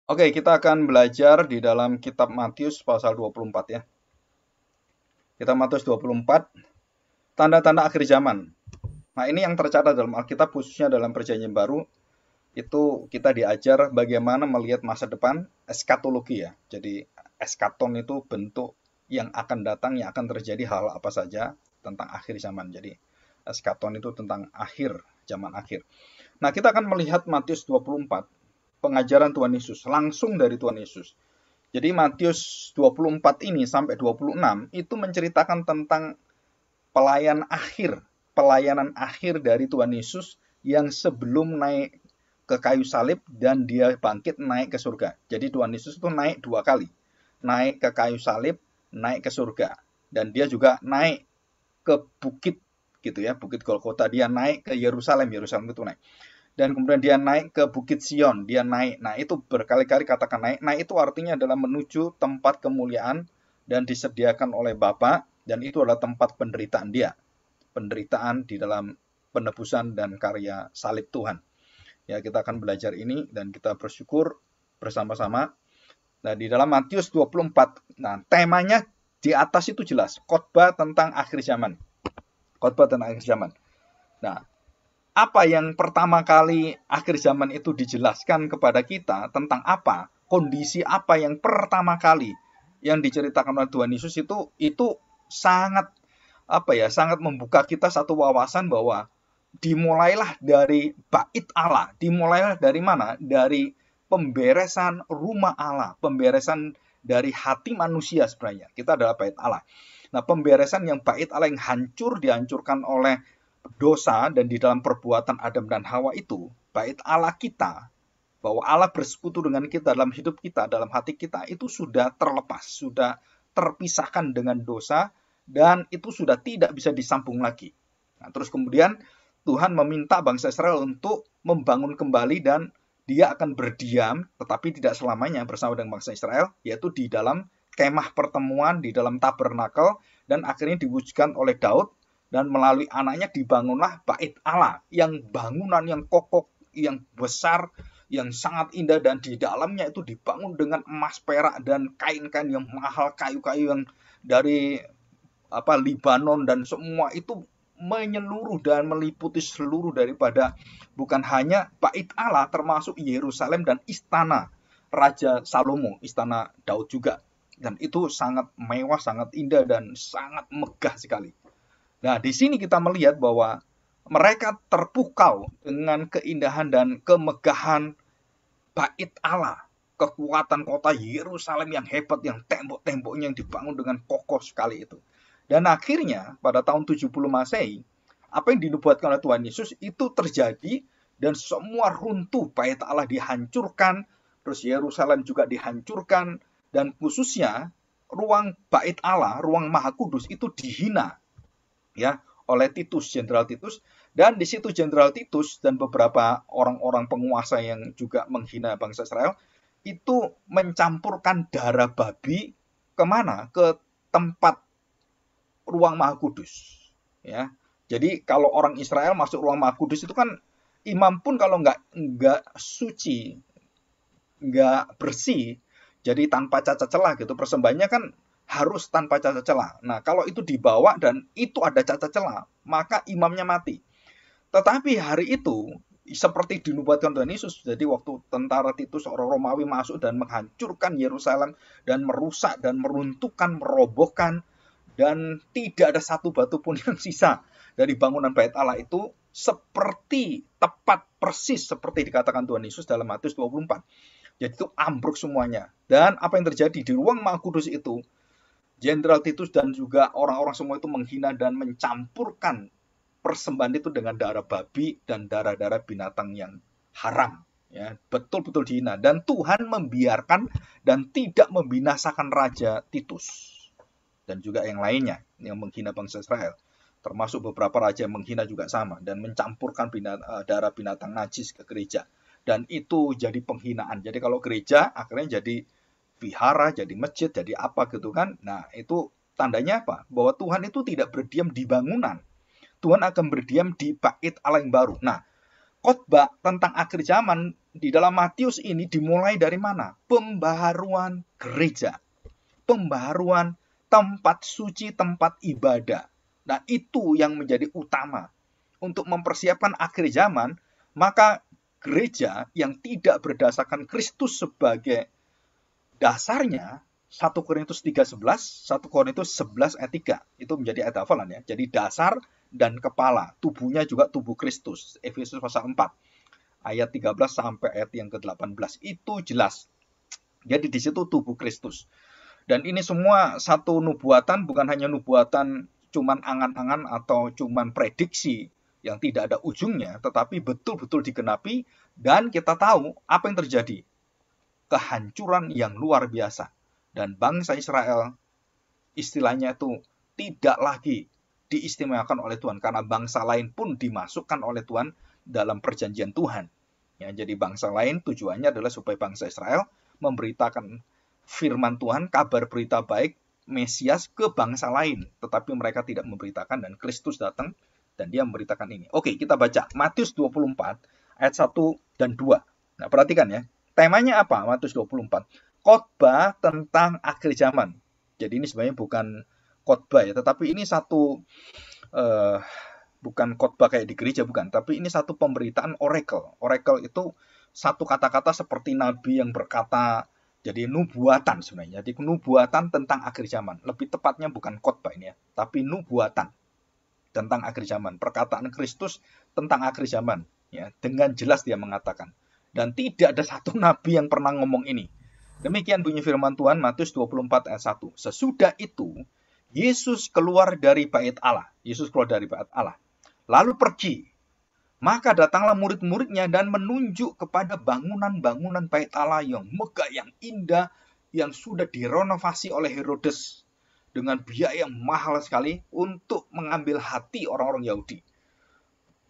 Oke, kita akan belajar di dalam kitab Matius pasal 24 ya. Kitab Matius 24, tanda-tanda akhir zaman. Nah, ini yang tercatat dalam Alkitab khususnya dalam Perjanjian Baru, itu kita diajar bagaimana melihat masa depan, eskatologi ya. Jadi eskaton itu bentuk yang akan datang, yang akan terjadi hal apa saja tentang akhir zaman. Jadi eskaton itu tentang akhir, zaman akhir. Nah, kita akan melihat Matius 24, pengajaran Tuhan Yesus, langsung dari Tuhan Yesus. Jadi Matius 24 ini sampai 26 itu menceritakan tentang pelayanan akhir dari Tuhan Yesus yang sebelum naik ke kayu salib dan dia bangkit naik ke surga. Jadi Tuhan Yesus itu naik dua kali. Naik ke kayu salib, naik ke surga. Dan dia juga naik ke bukit gitu ya, Bukit Golgota. Dia naik ke Yerusalem, Yerusalem itu naik. Dan kemudian dia naik ke Bukit Sion, dia naik. Nah, itu berkali-kali katakan naik. Naik itu artinya adalah menuju tempat kemuliaan dan disediakan oleh Bapa, dan itu adalah tempat penderitaan dia. Penderitaan di dalam penebusan dan karya salib Tuhan. Ya, kita akan belajar ini dan kita bersyukur bersama-sama. Nah, di dalam Matius 24, nah temanya di atas itu jelas, khotbah tentang akhir zaman. Khotbah tentang akhir zaman. Nah, apa yang pertama kali akhir zaman itu dijelaskan kepada kita tentang apa, kondisi apa yang pertama kali yang diceritakan oleh Tuhan Yesus itu sangat sangat membuka kita satu wawasan bahwa dimulailah dari bait Allah. Dimulailah dari mana? Dari pemberesan rumah Allah, pemberesan dari hati manusia sebenarnya. Kita adalah bait Allah. Nah, pemberesan yang bait Allah yang dihancurkan oleh dosa dan di dalam perbuatan Adam dan Hawa itu, bait Allah kita, bahwa Allah bersekutu dengan kita dalam hidup kita, dalam hati kita, itu sudah terlepas, sudah terpisahkan dengan dosa, dan itu sudah tidak bisa disambung lagi. Nah, terus kemudian Tuhan meminta bangsa Israel untuk membangun kembali dan dia akan berdiam, tetapi tidak selamanya bersama dengan bangsa Israel, yaitu di dalam kemah pertemuan, di dalam tabernakel, dan akhirnya diwujudkan oleh Daud, dan melalui anaknya dibangunlah bait Allah, yang bangunan yang kokoh, yang besar, yang sangat indah, dan di dalamnya itu dibangun dengan emas, perak, dan kain-kain yang mahal, kayu-kayu yang dari Libanon, dan semua itu menyeluruh dan meliputi seluruh daripada bukan hanya bait Allah, termasuk Yerusalem dan istana Raja Salomo, istana Daud juga. Dan itu sangat mewah, sangat indah, dan sangat megah sekali. Nah, di sini kita melihat bahwa mereka terpukau dengan keindahan dan kemegahan bait Allah, kekuatan kota Yerusalem yang hebat, yang tembok-temboknya yang dibangun dengan kokoh sekali itu. Dan akhirnya pada tahun 70 Masehi, apa yang dinubuatkan oleh Tuhan Yesus itu terjadi dan semua runtuh, bait Allah dihancurkan, terus Yerusalem juga dihancurkan, dan khususnya ruang bait Allah, ruang Maha Kudus itu dihina ya oleh Titus, Jenderal Titus, dan di situ Jenderal Titus dan beberapa orang-orang penguasa yang juga menghina bangsa Israel itu mencampurkan darah babi kemana? Ke tempat ruang Maha Kudus. Ya, jadi kalau orang Israel masuk ruang Maha Kudus itu kan imam pun kalau nggak suci, nggak bersih, jadi tanpa cacat celah gitu, persembahannya kan harus tanpa cacat celah. Nah, kalau itu dibawa dan itu ada cacat celah, maka imamnya mati. Tetapi hari itu seperti dinubuatkan Tuhan Yesus. Jadi waktu tentara Titus orang Romawi masuk dan menghancurkan Yerusalem dan merusak dan meruntuhkan, merobohkan, dan tidak ada satu batu pun yang sisa dari bangunan bait Allah itu, seperti tepat persis seperti dikatakan Tuhan Yesus dalam Matius 24. Jadi itu ambruk semuanya. Dan apa yang terjadi di ruang Maha Kudus itu, Jenderal Titus dan juga orang-orang semua itu menghina dan mencampurkan persembahan itu dengan darah babi dan darah-darah binatang yang haram. Ya, betul-betul dihina. Dan Tuhan membiarkan dan tidak membinasakan Raja Titus dan juga yang lainnya yang menghina bangsa Israel, termasuk beberapa raja yang menghina juga sama dan mencampurkan darah binatang najis ke gereja, dan itu jadi penghinaan. Jadi kalau gereja akhirnya jadi vihara, jadi masjid, jadi apa gitu kan. Nah, itu tandanya apa? Bahwa Tuhan itu tidak berdiam di bangunan, Tuhan akan berdiam di bait Allah yang baru. Nah, khotbah tentang akhir zaman di dalam Matius ini dimulai dari mana? Pembaharuan gereja. Pembaharuan tempat suci, tempat ibadah. Nah, itu yang menjadi utama. Untuk mempersiapkan akhir zaman, maka gereja yang tidak berdasarkan Kristus sebagai dasarnya, 1 Korintus 3:11, 1 Korintus 11 ayat 3, itu menjadi ayat hafalan ya. Jadi dasar dan kepala, tubuhnya juga tubuh Kristus. Efesus pasal 4, ayat 13 sampai ayat yang ke-18, itu jelas. Jadi di situ tubuh Kristus. Dan ini semua satu nubuatan, bukan hanya nubuatan cuman angan-angan atau cuman prediksi yang tidak ada ujungnya, tetapi betul-betul digenapi, dan kita tahu apa yang terjadi. Kehancuran yang luar biasa. Dan bangsa Israel, istilahnya itu tidak lagi diistimewakan oleh Tuhan, karena bangsa lain pun dimasukkan oleh Tuhan dalam perjanjian Tuhan. Ya, jadi bangsa lain tujuannya adalah supaya bangsa Israel memberitakan firman Tuhan, kabar berita baik, Mesias ke bangsa lain. Tetapi mereka tidak memberitakan, dan Kristus datang dan dia memberitakan ini. Oke, kita baca Matius 24 ayat 1 dan 2. Nah, perhatikan ya. Temanya apa? Matius 24. Khotbah tentang akhir zaman. Jadi ini sebenarnya bukan khotbah ya, tetapi ini satu bukan khotbah kayak di gereja, bukan, tapi ini satu pemberitaan oracle. Oracle itu satu kata-kata seperti nabi yang berkata, jadi nubuatan sebenarnya. Jadi nubuatan tentang akhir zaman. Lebih tepatnya bukan khotbah ini ya, tapi nubuatan tentang akhir zaman. Perkataan Kristus tentang akhir zaman. Ya, dengan jelas dia mengatakan. Dan tidak ada satu nabi yang pernah ngomong ini. Demikian bunyi firman Tuhan, Matius 24 ayat 1. Sesudah itu, Yesus keluar dari bait Allah. Yesus keluar dari bait Allah. Lalu pergi. Maka datanglah murid-muridnya dan menunjuk kepada bangunan-bangunan bait Allah yang megah, yang indah, yang sudah direnovasi oleh Herodes dengan biaya yang mahal sekali untuk mengambil hati orang-orang Yahudi.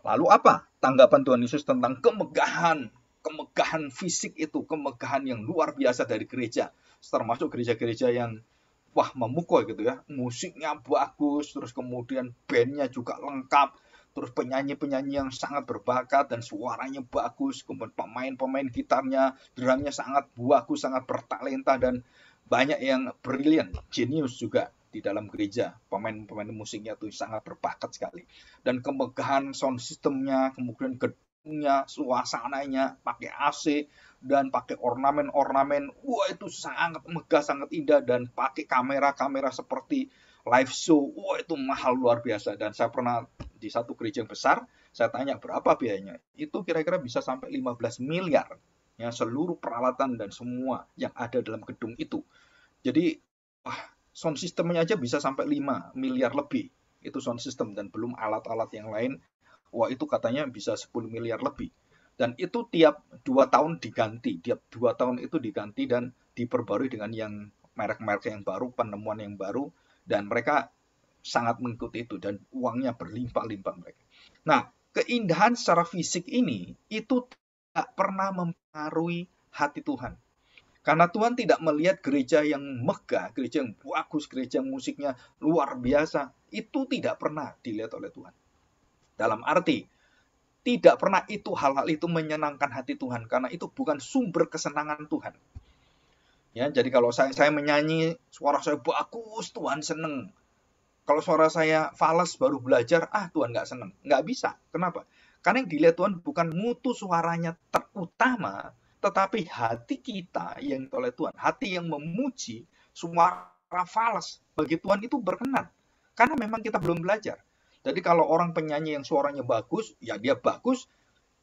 Lalu apa tanggapan Tuhan Yesus tentang kemegahan fisik itu, kemegahan yang luar biasa dari gereja, termasuk gereja-gereja yang wah memukul gitu ya, musiknya bagus, terus kemudian bandnya juga lengkap, terus penyanyi-penyanyi yang sangat berbakat dan suaranya bagus, kemudian pemain-pemain gitarnya, drumnya sangat bagus, sangat bertalenta, dan banyak yang brilian, jenius juga di dalam gereja. Pemain-pemain musiknya tuh sangat berbakat sekali. Dan kemegahan sound systemnya, kemudian gedungnya, suasananya, pakai AC, dan pakai ornamen-ornamen. Wah, itu sangat megah, sangat indah, dan pakai kamera-kamera seperti live show. Wah, itu mahal luar biasa. Dan saya pernah di satu gereja yang besar, saya tanya berapa biayanya. Itu kira-kira bisa sampai 15 miliar. Ya, seluruh peralatan dan semua yang ada dalam gedung itu. Jadi, sound systemnya aja bisa sampai 5 miliar lebih. Itu sound system, dan belum alat-alat yang lain. Wah, itu katanya bisa 10 miliar lebih. Dan itu tiap 2 tahun diganti. Tiap 2 tahun itu diganti dan diperbarui dengan yang merek-merek yang baru, penemuan yang baru. Dan mereka sangat mengikuti itu. Dan uangnya berlimpah-limpah mereka. Nah, keindahan secara fisik ini, itu tidak pernah mempengaruhi hati Tuhan. Karena Tuhan tidak melihat gereja yang megah, gereja yang bagus, gereja yang musiknya luar biasa. Itu tidak pernah dilihat oleh Tuhan. Dalam arti, tidak pernah itu hal-hal itu menyenangkan hati Tuhan. Karena itu bukan sumber kesenangan Tuhan. Ya, jadi kalau saya menyanyi, suara saya bagus, Tuhan seneng. Kalau suara saya fals baru belajar, Tuhan nggak seneng. Nggak bisa. Kenapa? Karena yang dilihat Tuhan bukan mutu suaranya terutama, tetapi hati kita yang oleh Tuhan, hati yang memuji, suara fals bagi Tuhan itu berkenan. Karena memang kita belum belajar. Jadi kalau orang penyanyi yang suaranya bagus, ya dia bagus,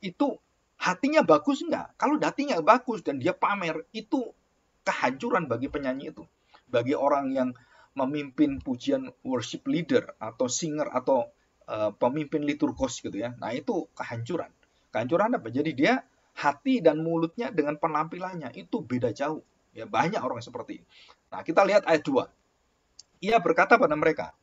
itu hatinya bagus enggak? Kalau hatinya bagus dan dia pamer, itu kehancuran bagi penyanyi itu. Bagi orang yang memimpin pujian worship leader atau singer atau pemimpin liturgos gitu ya. Nah, itu kehancuran. Kehancuran apa? Jadi dia hati dan mulutnya dengan penampilannya itu beda jauh. Ya, banyak orang seperti ini. Nah, kita lihat ayat 2. Ia berkata pada mereka,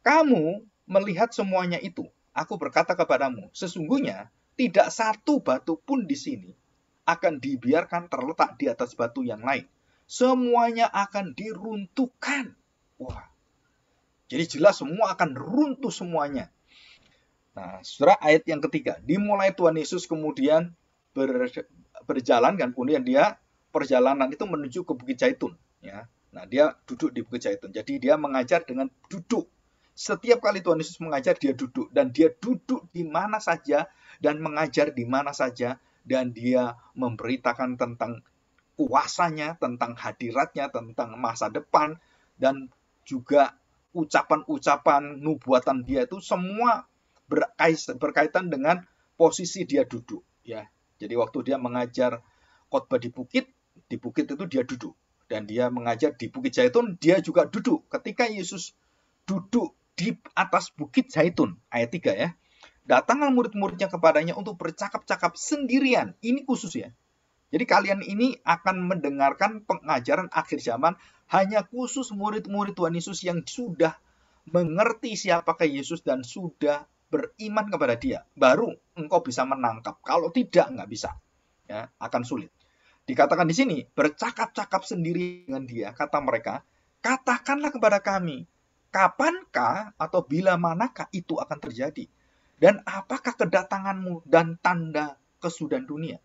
"Kamu melihat semuanya itu. Aku berkata kepadamu, sesungguhnya tidak satu batu pun di sini akan dibiarkan terletak di atas batu yang lain. Semuanya akan diruntuhkan." Wah. Jadi jelas semua akan runtuh semuanya. Nah, saudara, ayat yang ketiga. Dimulai Tuhan Yesus kemudian berjalan kan, kemudian dia perjalanan itu menuju ke Bukit Zaitun, ya. Nah, dia duduk di Bukit Zaitun. Jadi dia mengajar dengan duduk. Setiap kali Tuhan Yesus mengajar, dia duduk, dan dia duduk di mana saja dan mengajar di mana saja, dan dia memberitakan tentang kuasanya, tentang hadiratnya, tentang masa depan, dan juga ucapan-ucapan nubuatan dia itu semua berkaitan dengan posisi dia duduk, ya. Jadi waktu dia mengajar khotbah di bukit itu dia duduk, dan dia mengajar di Bukit Zaitun, dia juga duduk. Ketika Yesus duduk di atas Bukit Zaitun, ayat 3 ya, datanglah murid-muridnya kepadanya untuk bercakap-cakap sendirian. Ini khusus ya. Jadi kalian ini akan mendengarkan pengajaran akhir zaman hanya khusus murid-murid Tuhan Yesus yang sudah mengerti siapakah Yesus dan sudah beriman kepada dia. Baru engkau bisa menangkap. Kalau tidak, nggak bisa. Ya, akan sulit. Dikatakan di sini, bercakap-cakap sendiri dengan dia, kata mereka, katakanlah kepada kami, kapankah atau bila manakah itu akan terjadi? Dan apakah kedatanganmu dan tanda kesudahan dunia?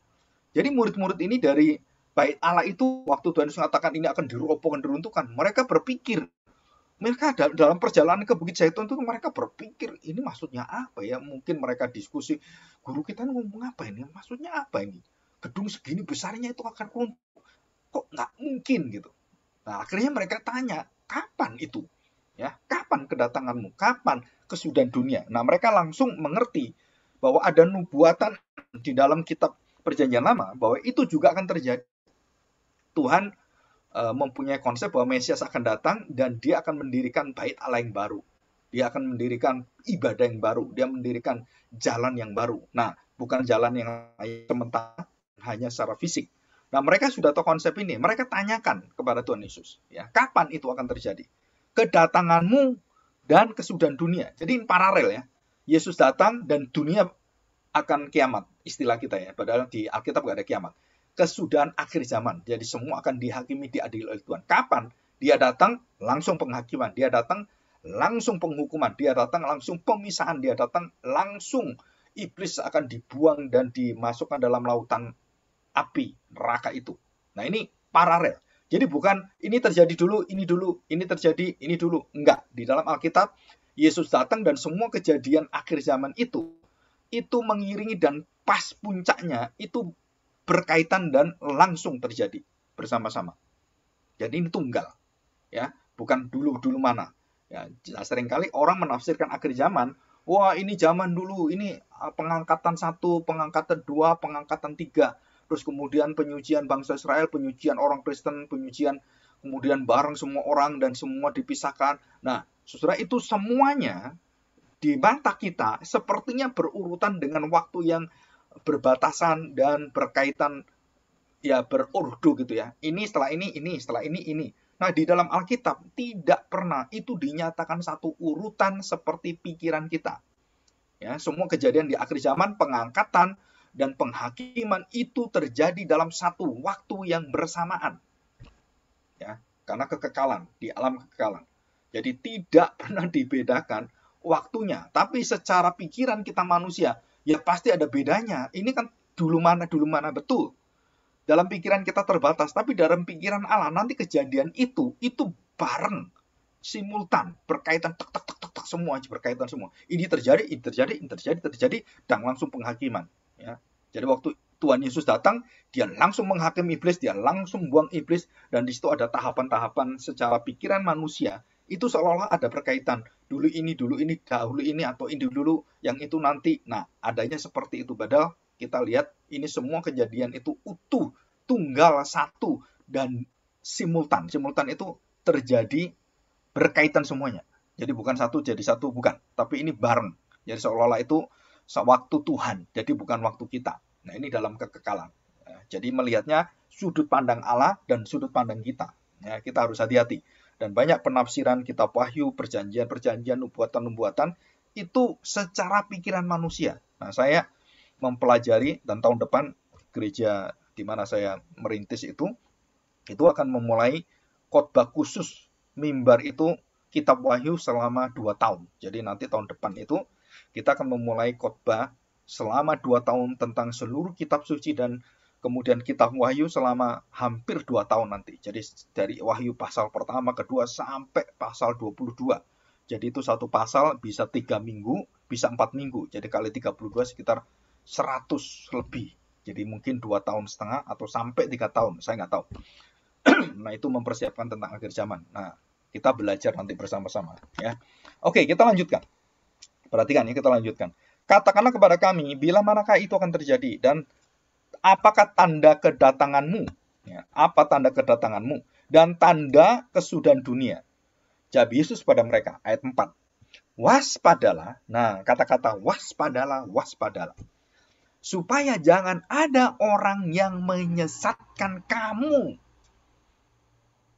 Jadi murid-murid ini dari bait Allah itu, waktu Tuhan Yesus mengatakan ini akan dirobohkan, diruntuhkan, mereka berpikir, mereka dalam perjalanan ke Bukit Zaitun itu mereka berpikir, ini maksudnya apa ya? Mungkin mereka diskusi, guru kita ngomong apa ini? Maksudnya apa ini? Gedung segini besarnya itu akan runtuh. Kok nggak mungkin gitu? Nah, akhirnya mereka tanya, kapan itu? Ya, kapan kedatanganmu? Kapan kesudahan dunia? Nah, mereka langsung mengerti bahwa ada nubuatan di dalam kitab Perjanjian Lama bahwa itu juga akan terjadi. Tuhan mempunyai konsep bahwa Mesias akan datang dan dia akan mendirikan bait Allah yang baru. Dia akan mendirikan ibadah yang baru. Dia mendirikan jalan yang baru. Nah, bukan jalan yang sementara, hanya secara fisik. Nah, mereka sudah tahu konsep ini. Mereka tanyakan kepada Tuhan Yesus, ya, kapan itu akan terjadi? Kedatanganmu dan kesudahan dunia. Jadi ini paralel ya. Yesus datang dan dunia akan kiamat, istilah kita ya. Padahal di Alkitab nggak ada kiamat. Kesudahan akhir zaman. Jadi semua akan dihakimi, diadili oleh Tuhan. Kapan? Dia datang langsung penghakiman. Dia datang langsung penghukuman. Dia datang langsung pemisahan. Dia datang langsung iblis akan dibuang dan dimasukkan dalam lautan api neraka itu. Nah, ini paralel. Jadi bukan ini terjadi dulu, ini terjadi, ini dulu. Enggak. Di dalam Alkitab, Yesus datang dan semua kejadian akhir zaman itu mengiringi dan pas puncaknya itu berkaitan dan langsung terjadi bersama-sama. Jadi ini tunggal, ya, bukan dulu mana. Ya, seringkali orang menafsirkan akhir zaman, wah ini zaman dulu, ini pengangkatan 1, pengangkatan 2, pengangkatan 3, terus kemudian penyucian bangsa Israel, penyucian orang Kristen, penyucian kemudian bareng semua orang dan semua dipisahkan. Nah, saudara, itu semuanya di mata kita sepertinya berurutan dengan waktu yang berbatasan dan berkaitan ya berurdu gitu ya. Ini setelah ini, setelah ini. Nah, di dalam Alkitab tidak pernah itu dinyatakan satu urutan seperti pikiran kita. Ya, semua kejadian di akhir zaman, pengangkatan dan penghakiman itu terjadi dalam satu waktu yang bersamaan. Ya, karena kekekalan, di alam kekekalan. Jadi tidak pernah dibedakan waktunya, tapi secara pikiran kita manusia, ya pasti ada bedanya. Ini kan dulu mana betul. Dalam pikiran kita terbatas, tapi dalam pikiran Allah nanti kejadian itu bareng, simultan, berkaitan tek semua berkaitan semua. Ini terjadi, dan langsung penghakiman. Ya. Jadi waktu Tuhan Yesus datang, dia langsung menghakimi iblis, dia langsung buang iblis, dan di situ ada tahapan-tahapan secara pikiran manusia. Itu seolah-olah ada berkaitan. Dulu ini, dahulu ini, atau ini dulu, yang itu nanti. Nah, adanya seperti itu. Padahal kita lihat ini semua kejadian itu utuh, tunggal, satu, dan simultan. Simultan itu terjadi berkaitan semuanya. Jadi bukan satu jadi satu, bukan. Tapi ini bareng. Jadi seolah-olah itu waktu Tuhan. Jadi bukan waktu kita. Nah, ini dalam kekekalan. Jadi melihatnya sudut pandang Allah dan sudut pandang kita. Ya, kita harus hati-hati. Dan banyak penafsiran kitab Wahyu, perjanjian, nubuatan-nubuatan itu secara pikiran manusia. Nah, saya mempelajari dan tahun depan gereja di mana saya merintis itu akan memulai khotbah khusus mimbar itu kitab Wahyu selama 2 tahun. Jadi nanti tahun depan itu kita akan memulai khotbah selama 2 tahun tentang seluruh kitab suci dan kemudian kitab Wahyu selama hampir 2 tahun nanti. Jadi dari Wahyu pasal pertama, kedua, sampai pasal 22. Jadi itu satu pasal bisa 3 minggu, bisa 4 minggu. Jadi kali 32 sekitar 100 lebih. Jadi mungkin 2 tahun setengah atau sampai 3 tahun, saya nggak tahu. Nah, itu mempersiapkan tentang akhir zaman. Nah, kita belajar nanti bersama-sama. Ya. Oke, kita lanjutkan. Perhatikan ya, kita lanjutkan. Katakanlah kepada kami, bila manakah itu akan terjadi, dan apakah tanda kedatanganmu? Ya, apa tanda kedatanganmu? Dan tanda kesudahan dunia. Jawab Yesus pada mereka, ayat 4. Waspadalah, nah kata-kata waspadalah, waspadalah. Supaya jangan ada orang yang menyesatkan kamu.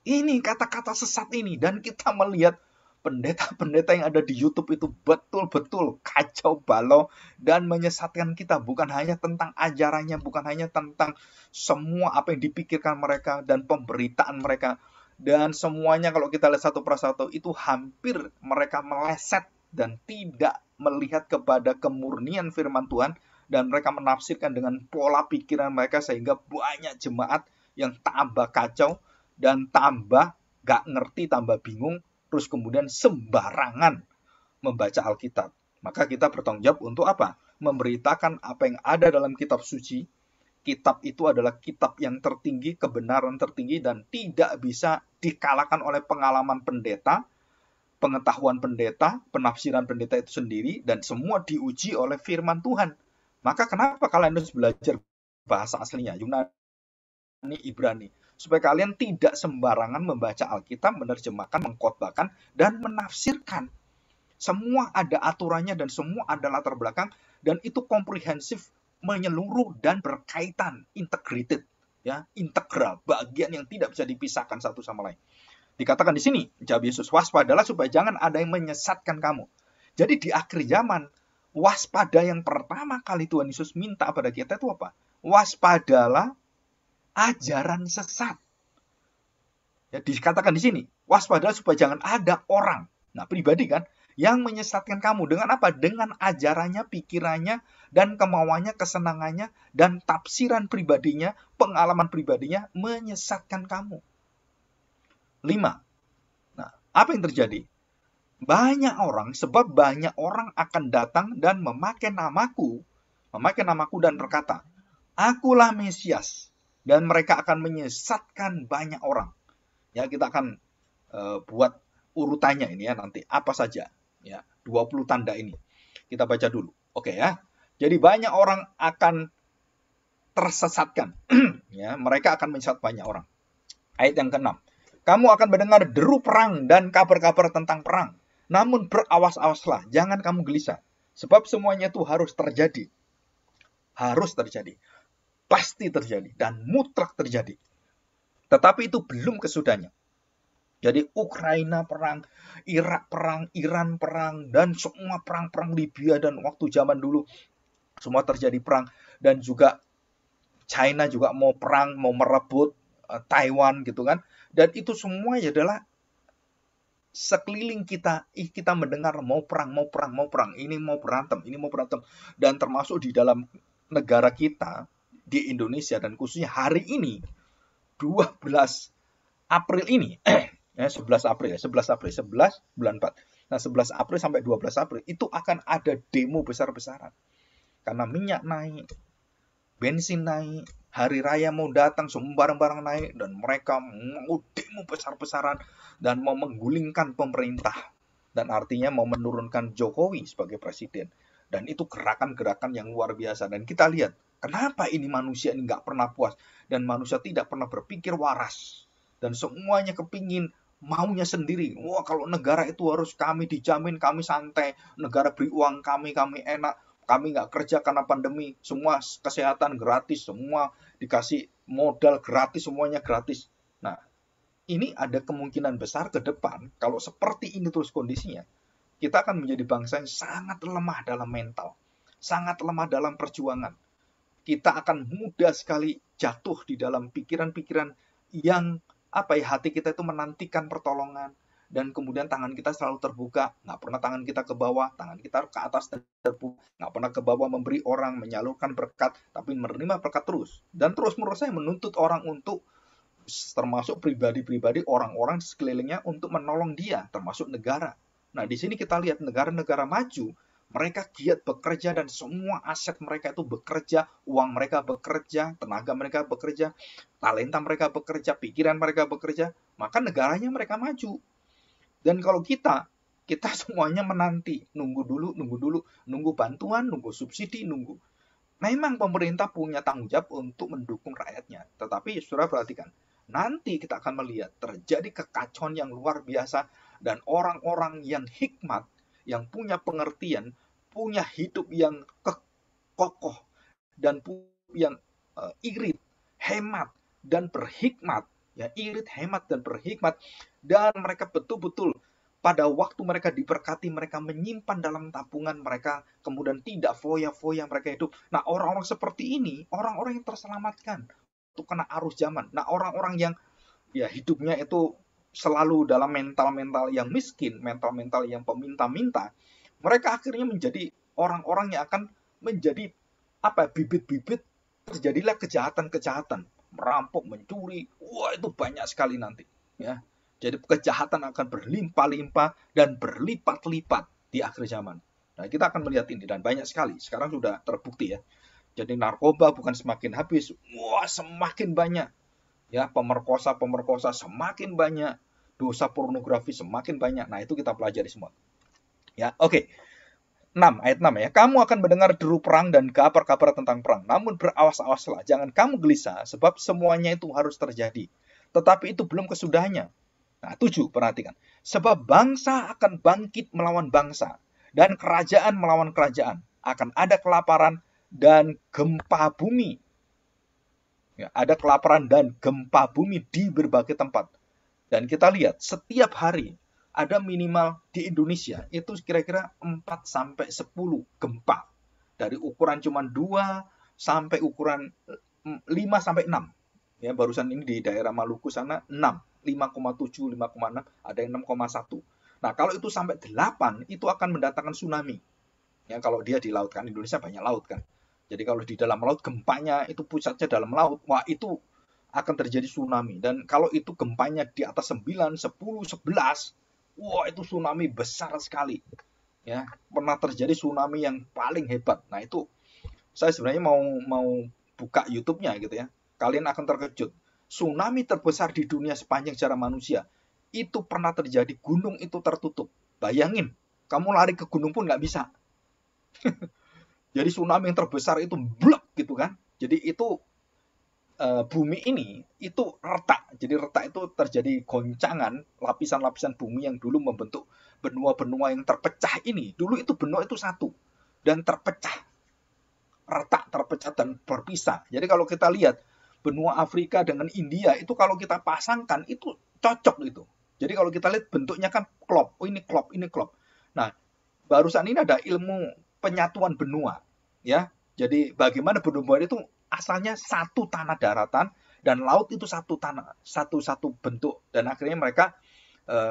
Ini kata-kata sesat ini, dan kita melihat pendeta-pendeta yang ada di YouTube itu betul-betul kacau balau dan menyesatkan kita. Bukan hanya tentang ajarannya, bukan hanya tentang semua apa yang dipikirkan mereka dan pemberitaan mereka. Dan semuanya kalau kita lihat satu persatu itu hampir mereka meleset dan tidak melihat kepada kemurnian firman Tuhan. Dan mereka menafsirkan dengan pola pikiran mereka sehingga banyak jemaat yang tambah kacau dan tambah gak ngerti, tambah bingung. Terus kemudian sembarangan membaca Alkitab. Maka kita bertanggung jawab untuk apa? Memberitakan apa yang ada dalam kitab suci. Kitab itu adalah kitab yang tertinggi, kebenaran tertinggi, dan tidak bisa dikalahkan oleh pengalaman pendeta, pengetahuan pendeta, penafsiran pendeta itu sendiri, dan semua diuji oleh firman Tuhan. Maka kenapa kalian harus belajar bahasa aslinya, Yunani, Ibrani? Supaya kalian tidak sembarangan membaca Alkitab, menerjemahkan, mengkhotbahkan, dan menafsirkan. Semua ada aturannya dan semua ada latar belakang, dan itu komprehensif, menyeluruh dan berkaitan, integrated, ya, integral, bagian yang tidak bisa dipisahkan satu sama lain. Dikatakan di sini, jawab Yesus, waspadalah supaya jangan ada yang menyesatkan kamu. Jadi di akhir zaman, waspada yang pertama kali Tuhan Yesus minta pada kita itu apa? Waspadalah ajaran sesat. Ya, dikatakan di sini, waspadalah supaya jangan ada orang, nah pribadi kan, yang menyesatkan kamu. Dengan apa? Dengan ajarannya, pikirannya, dan kemauannya, kesenangannya, dan tafsiran pribadinya, pengalaman pribadinya, menyesatkan kamu. 5. Nah, apa yang terjadi? Banyak orang, sebab banyak orang akan datang dan memakai namaku dan berkata, akulah Mesias. Dan mereka akan menyesatkan banyak orang. Ya, kita akan buat urutannya ini ya nanti. Apa saja? Ya, 20 tanda ini. Kita baca dulu. Oke ya. Jadi banyak orang akan tersesatkan. Ya, mereka akan menyesat banyak orang. Ayat yang ke-6. Kamu akan mendengar deru perang dan kabar-kabar tentang perang. Namun berawas-awaslah, jangan kamu gelisah. Sebab semuanya itu harus terjadi. Harus terjadi. Pasti terjadi dan mutlak terjadi. Tetapi itu belum kesudahannya. Jadi Ukraina perang, Irak perang, Iran perang, dan semua perang-perang Libya dan waktu zaman dulu semua terjadi perang. Dan juga China juga mau perang, mau merebut Taiwan gitu kan. Dan itu semua adalah sekeliling kita mendengar mau perang. Ini mau berantem. Dan termasuk di dalam negara kita, di Indonesia, dan khususnya hari ini, 12 April ini, ya 11 April, 11 bulan 4. Nah, 11 April sampai 12 April, itu akan ada demo besar-besaran. Karena minyak naik, bensin naik, hari raya mau datang, semua barang-barang naik, dan mereka mau demo besar-besaran, dan mau menggulingkan pemerintah. Dan artinya mau menurunkan Jokowi sebagai presiden. Dan itu gerakan-gerakan yang luar biasa. Dan kita lihat, kenapa ini manusia ini nggak pernah puas. Dan manusia tidak pernah berpikir waras. Dan semuanya kepingin maunya sendiri. Wah, kalau negara itu harus kami dijamin, kami santai. Negara beri uang kami enak. Kami nggak kerja karena pandemi. Semua kesehatan gratis. Semua dikasih modal gratis. Semuanya gratis. Nah, ini ada kemungkinan besar ke depan. Kalau seperti ini terus kondisinya, kita akan menjadi bangsa yang sangat lemah dalam mental, sangat lemah dalam perjuangan. Kita akan mudah sekali jatuh di dalam pikiran-pikiran yang hati kita itu menantikan pertolongan, dan kemudian tangan kita selalu terbuka, nggak pernah tangan kita ke bawah, tangan kita ke atas dan terbuka, nggak pernah ke bawah memberi orang, menyalurkan berkat, tapi menerima berkat terus. Dan terus-menerus saya menuntut orang untuk, termasuk pribadi-pribadi, orang-orang di sekelilingnya untuk menolong dia, termasuk negara. Nah, di sini kita lihat negara-negara maju, mereka giat bekerja dan semua aset mereka itu bekerja, uang mereka bekerja, tenaga mereka bekerja, talenta mereka bekerja, pikiran mereka bekerja, maka negaranya mereka maju. Dan kalau kita semuanya menanti, nunggu dulu, nunggu bantuan, nunggu subsidi, nunggu. Memang pemerintah punya tanggung jawab untuk mendukung rakyatnya. Tetapi saudara perhatikan, nanti kita akan melihat terjadi kekacauan yang luar biasa dan orang-orang yang hikmat, yang punya pengertian, punya hidup yang kokoh dan yang irit, hemat dan berhikmat, ya irit, hemat dan berhikmat, dan mereka betul-betul pada waktu mereka diberkati, mereka menyimpan dalam tabungan mereka, kemudian tidak foya-foya mereka hidup. Nah, orang-orang seperti ini, orang-orang yang terselamatkan untuk kena arus zaman. Nah, orang-orang yang ya hidupnya itu selalu dalam mental-mental yang miskin, mental-mental yang peminta-minta, mereka akhirnya menjadi orang-orang yang akan menjadi bibit-bibit terjadilah kejahatan-kejahatan, merampok, mencuri, wah itu banyak sekali nanti, ya. Jadi kejahatan akan berlimpah-limpah dan berlipat-lipat di akhir zaman. Nah, kita akan melihat ini dan banyak sekali. Sekarang sudah terbukti ya. Jadi narkoba bukan semakin habis, wah semakin banyak. Ya, pemerkosa-pemerkosa semakin banyak, dosa pornografi semakin banyak. Nah, itu kita pelajari semua. Ya, oke. 6, ayat 6 ya. Kamu akan mendengar deru perang dan kabar-kabar tentang perang. Namun berawas-awaslah, jangan kamu gelisah, sebab semuanya itu harus terjadi. Tetapi itu belum kesudahannya. Nah, 7, perhatikan. Sebab bangsa akan bangkit melawan bangsa, dan kerajaan melawan kerajaan. Akan ada kelaparan dan gempa bumi. Ya, ada kelaparan dan gempa bumi di berbagai tempat. Dan kita lihat, setiap hari ada minimal di Indonesia itu kira-kira 4-10 gempa. Dari ukuran cuma 2 sampai ukuran 5-6. Ya, barusan ini di daerah Maluku sana 6, 5,7, 5,6, ada yang 6,1. Nah, kalau itu sampai 8, itu akan mendatangkan tsunami. Ya, kalau dia di laut kan, Indonesia banyak laut kan. Jadi kalau di dalam laut gempanya itu pusatnya dalam laut, wah itu akan terjadi tsunami. Dan kalau itu gempanya di atas 9, 10, 11, wah itu tsunami besar sekali. Ya, pernah terjadi tsunami yang paling hebat. Nah, itu saya sebenarnya mau buka YouTube-nya gitu ya. Kalian akan terkejut. Tsunami terbesar di dunia sepanjang sejarah manusia itu pernah terjadi, gunung itu tertutup. Bayangin, kamu lari ke gunung pun nggak bisa. Jadi tsunami yang terbesar itu blok gitu kan. Jadi itu bumi ini itu retak. Jadi retak itu terjadi goncangan, lapisan-lapisan bumi yang dulu membentuk benua-benua yang terpecah ini. Dulu itu benua itu satu dan terpecah. Retak, terpecah dan berpisah. Jadi kalau kita lihat benua Afrika dengan India itu kalau kita pasangkan itu cocok itu. Jadi kalau kita lihat bentuknya kan klop. Oh ini klop, ini klop. Nah, barusan ini ada ilmu penyatuan benua, ya. Jadi bagaimana benua itu asalnya satu tanah daratan dan laut itu satu tanah, satu bentuk, dan akhirnya mereka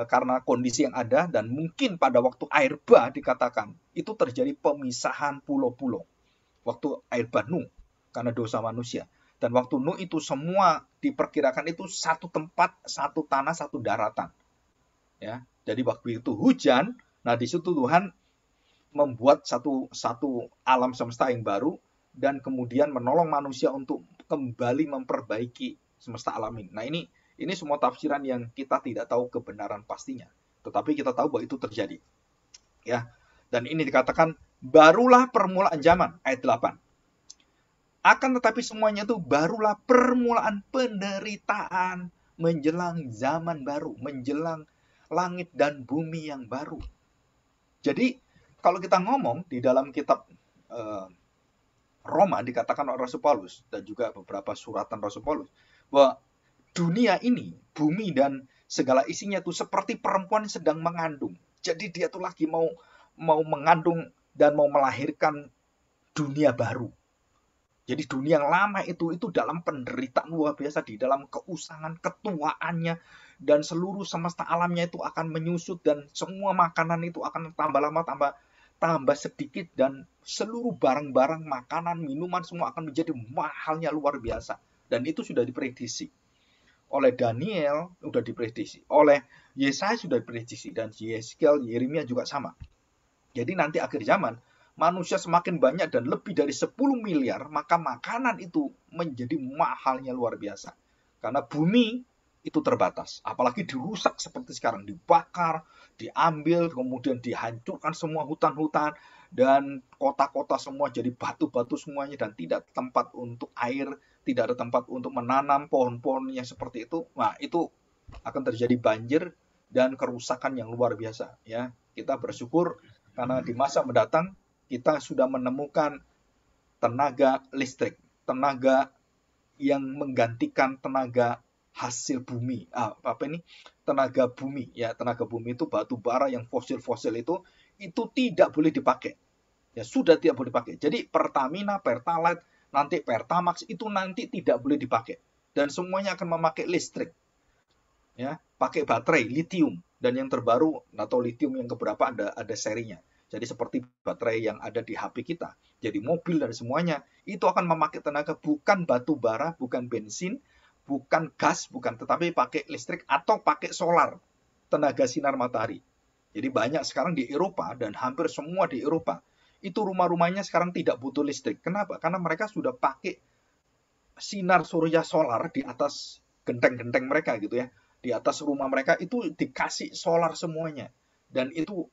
karena kondisi yang ada dan mungkin pada waktu air bah dikatakan itu terjadi pemisahan pulau-pulau waktu air bah Nuh karena dosa manusia. Dan waktu Nuh itu semua diperkirakan itu satu tempat, satu tanah, satu daratan. Ya, jadi waktu itu hujan, nah di situ Tuhan membuat satu alam semesta yang baru dan kemudian menolong manusia untuk kembali memperbaiki semesta alam ini. Nah, ini semua tafsiran yang kita tidak tahu kebenaran pastinya, tetapi kita tahu bahwa itu terjadi. Ya. Dan ini dikatakan barulah permulaan zaman, ayat 8. Akan tetapi semuanya itu barulah permulaan penderitaan menjelang zaman baru, menjelang langit dan bumi yang baru. Jadi kalau kita ngomong di dalam kitab Roma dikatakan oleh Rasul Paulus dan juga beberapa suratan Rasul Paulus bahwa dunia ini, bumi dan segala isinya itu seperti perempuan yang sedang mengandung. Jadi dia tuh lagi mau mengandung dan mau melahirkan dunia baru. Jadi dunia yang lama itu dalam penderitaan luar biasa, di dalam keusangan ketuaannya, dan seluruh semesta alamnya itu akan menyusut, dan semua makanan itu akan tambah lama tambah sedikit, dan seluruh barang-barang makanan minuman semua akan menjadi mahalnya luar biasa. Dan itu sudah diprediksi oleh Daniel, sudah diprediksi oleh Yesaya, sudah diprediksi, dan Yeskiel, Yeremia juga sama. Jadi nanti akhir zaman manusia semakin banyak dan lebih dari 10 miliar, maka makanan itu menjadi mahalnya luar biasa. Karena bumi itu terbatas, apalagi dirusak seperti sekarang, dibakar, diambil, kemudian dihancurkan semua hutan-hutan, dan kota-kota semua jadi batu-batu semuanya, dan tidak ada tempat untuk air, tidak ada tempat untuk menanam pohon-pohon yang seperti itu. Nah, itu akan terjadi banjir dan kerusakan yang luar biasa. Ya, kita bersyukur karena di masa mendatang kita sudah menemukan tenaga listrik, tenaga yang menggantikan tenaga hasil bumi. Tenaga bumi, ya, tenaga bumi itu batu bara yang fosil-fosil itu tidak boleh dipakai. Ya, sudah tidak boleh dipakai. Jadi Pertamina, Pertalite, nanti Pertamax itu nanti tidak boleh dipakai. Dan semuanya akan memakai listrik. Ya, pakai baterai lithium, dan yang terbaru atau lithium yang keberapa ada serinya. Jadi seperti baterai yang ada di HP kita, jadi mobil dan semuanya itu akan memakai tenaga bukan batu bara, bukan bensin, bukan gas, bukan, tetapi pakai listrik atau pakai solar, tenaga sinar matahari. Jadi banyak sekarang di Eropa, dan hampir semua di Eropa itu rumah-rumahnya sekarang tidak butuh listrik. Kenapa? Karena mereka sudah pakai sinar surya solar di atas genteng-genteng mereka gitu ya. Di atas rumah mereka itu dikasih solar semuanya. Dan itu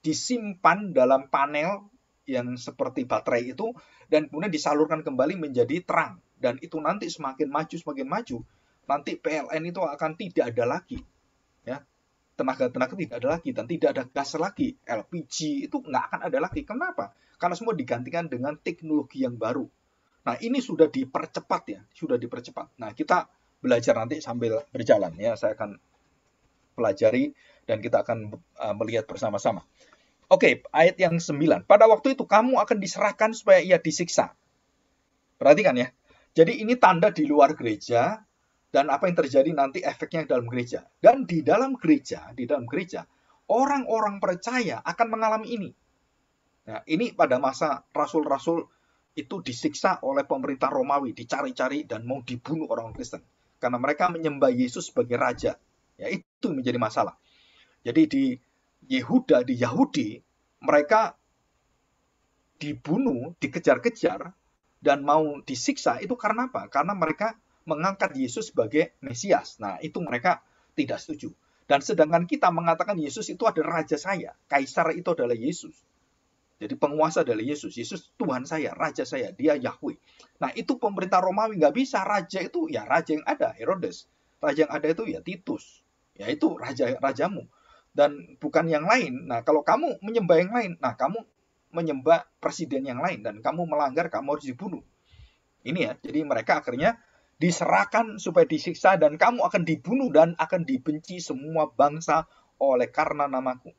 disimpan dalam panel yang seperti baterai itu, dan kemudian disalurkan kembali menjadi terang. Dan itu nanti semakin maju, nanti PLN itu akan tidak ada lagi. Ya, tenaga-tenaga tidak ada lagi, dan tidak ada gas lagi. LPG itu nggak akan ada lagi. Kenapa? Karena semua digantikan dengan teknologi yang baru. Nah, ini sudah dipercepat ya, sudah dipercepat. Nah, kita belajar nanti sambil berjalan ya, saya akan pelajari dan kita akan melihat bersama-sama. Oke, ayat yang 9. Pada waktu itu kamu akan diserahkan supaya ia disiksa. Perhatikan ya. Jadi ini tanda di luar gereja, dan apa yang terjadi nanti efeknya dalam gereja. Dan di dalam gereja, orang-orang percaya akan mengalami ini. Nah, ini pada masa rasul-rasul itu disiksa oleh pemerintah Romawi, dicari-cari dan mau dibunuh orang Kristen. Karena mereka menyembah Yesus sebagai raja. Ya, itu menjadi masalah. Jadi di Yehuda, di Yahudi, mereka dibunuh, dikejar-kejar, dan mau disiksa itu karena apa? Karena mereka mengangkat Yesus sebagai Mesias. Nah, itu mereka tidak setuju. Dan sedangkan kita mengatakan Yesus itu adalah raja saya, kaisar itu adalah Yesus. Jadi penguasa adalah Yesus. Yesus Tuhan saya, raja saya, dia Yahweh. Nah, itu pemerintah Romawi nggak bisa. Raja itu ya raja yang ada, Herodes. Raja yang ada itu ya Titus. Ya itu rajamu. Dan bukan yang lain. Nah, kalau kamu menyembah yang lain, nah kamu menyembah presiden yang lain, dan kamu melanggar, kamu harus dibunuh. Ini ya, jadi mereka akhirnya diserahkan supaya disiksa, dan kamu akan dibunuh dan akan dibenci semua bangsa oleh karena namaku.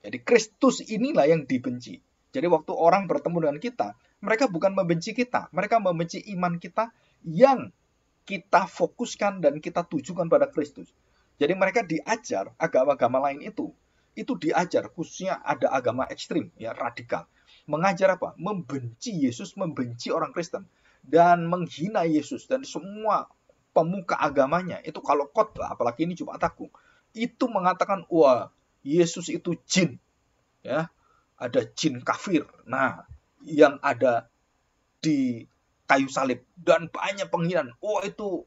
Jadi Kristus inilah yang dibenci. Jadi waktu orang bertemu dengan kita, mereka bukan membenci kita, mereka membenci iman kita yang kita fokuskan dan kita tujukan pada Kristus. Jadi mereka diajar agama-agama lain itu diajar, khususnya ada agama ekstrim, ya radikal. Mengajar apa? Membenci Yesus, membenci orang Kristen, dan menghina Yesus, dan semua pemuka agamanya itu kalau khotbah, apalagi ini Jumat Agung, itu mengatakan, wah Yesus itu jin, ya ada jin kafir. Nah, yang ada di kayu salib, dan banyak penghinaan. Oh, itu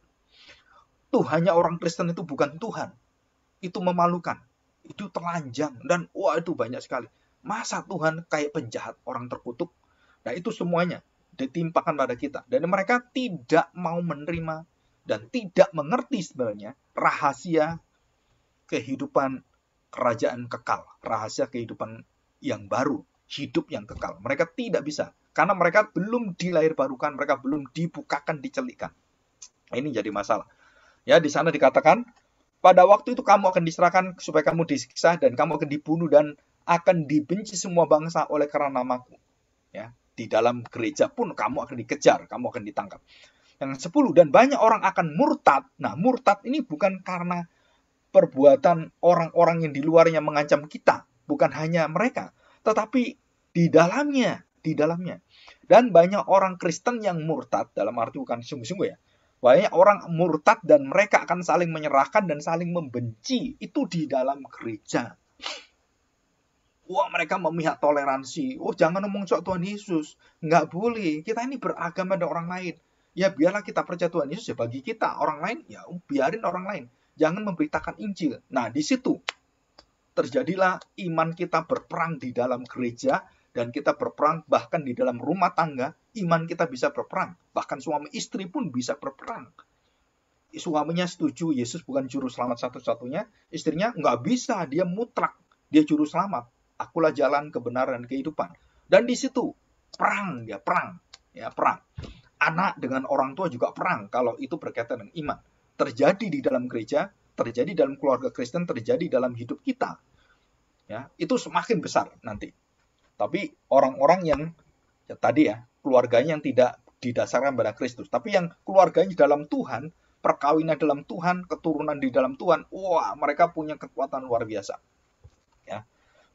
Tuhannya orang Kristen itu bukan Tuhan. Itu memalukan. Itu telanjang. Dan wah, itu banyak sekali. Masa Tuhan kayak penjahat, orang terkutuk? Nah, itu semuanya ditimpakan pada kita. Dan mereka tidak mau menerima dan tidak mengerti sebenarnya rahasia kehidupan kerajaan kekal. Rahasia kehidupan yang baru. Hidup yang kekal. Mereka tidak bisa. Karena mereka belum dilahirbarukan. Mereka belum dibukakan, dicelikkan. Ini jadi masalah. Ya, di sana dikatakan, pada waktu itu kamu akan diserahkan supaya kamu disiksa, dan kamu akan dibunuh dan akan dibenci semua bangsa oleh karena namaku. Ya, Di dalam gereja pun kamu akan dikejar, kamu akan ditangkap. Yang 10, dan banyak orang akan murtad. Nah, murtad ini bukan karena perbuatan orang-orang yang di luarnya mengancam kita, bukan hanya mereka, tetapi di dalamnya. Dan banyak orang Kristen yang murtad, dalam arti bukan sungguh-sungguh ya. Banyak orang murtad dan mereka akan saling menyerahkan dan saling membenci. Itu di dalam gereja. Wah, mereka memihak toleransi. Oh, jangan ngomong soal Tuhan Yesus. Nggak boleh. Kita ini beragama dengan orang lain. Ya, biarlah kita percaya Tuhan Yesus ya bagi kita. Orang lain, ya biarin orang lain. Jangan memberitakan Injil. Nah, di situ terjadilah iman kita berperang di dalam gereja. Dan kita berperang bahkan di dalam rumah tangga. Iman kita bisa berperang. Bahkan suami istri pun bisa berperang. Suaminya setuju Yesus bukan juru selamat satu-satunya. Istrinya nggak bisa. Dia mutlak. Dia juru selamat. Akulah jalan, kebenaran, dan kehidupan. Dan di situ perang, perang. Anak dengan orang tua juga perang kalau itu berkaitan dengan iman. Terjadi di dalam gereja, terjadi dalam keluarga Kristen, terjadi dalam hidup kita. Ya, itu semakin besar nanti. Tapi orang-orang yang tadi ya, keluarganya yang tidak didasarkan pada Kristus, tapi yang keluarganya dalam Tuhan, perkawinan dalam Tuhan, keturunan di dalam Tuhan, wah, mereka punya kekuatan luar biasa. Ya.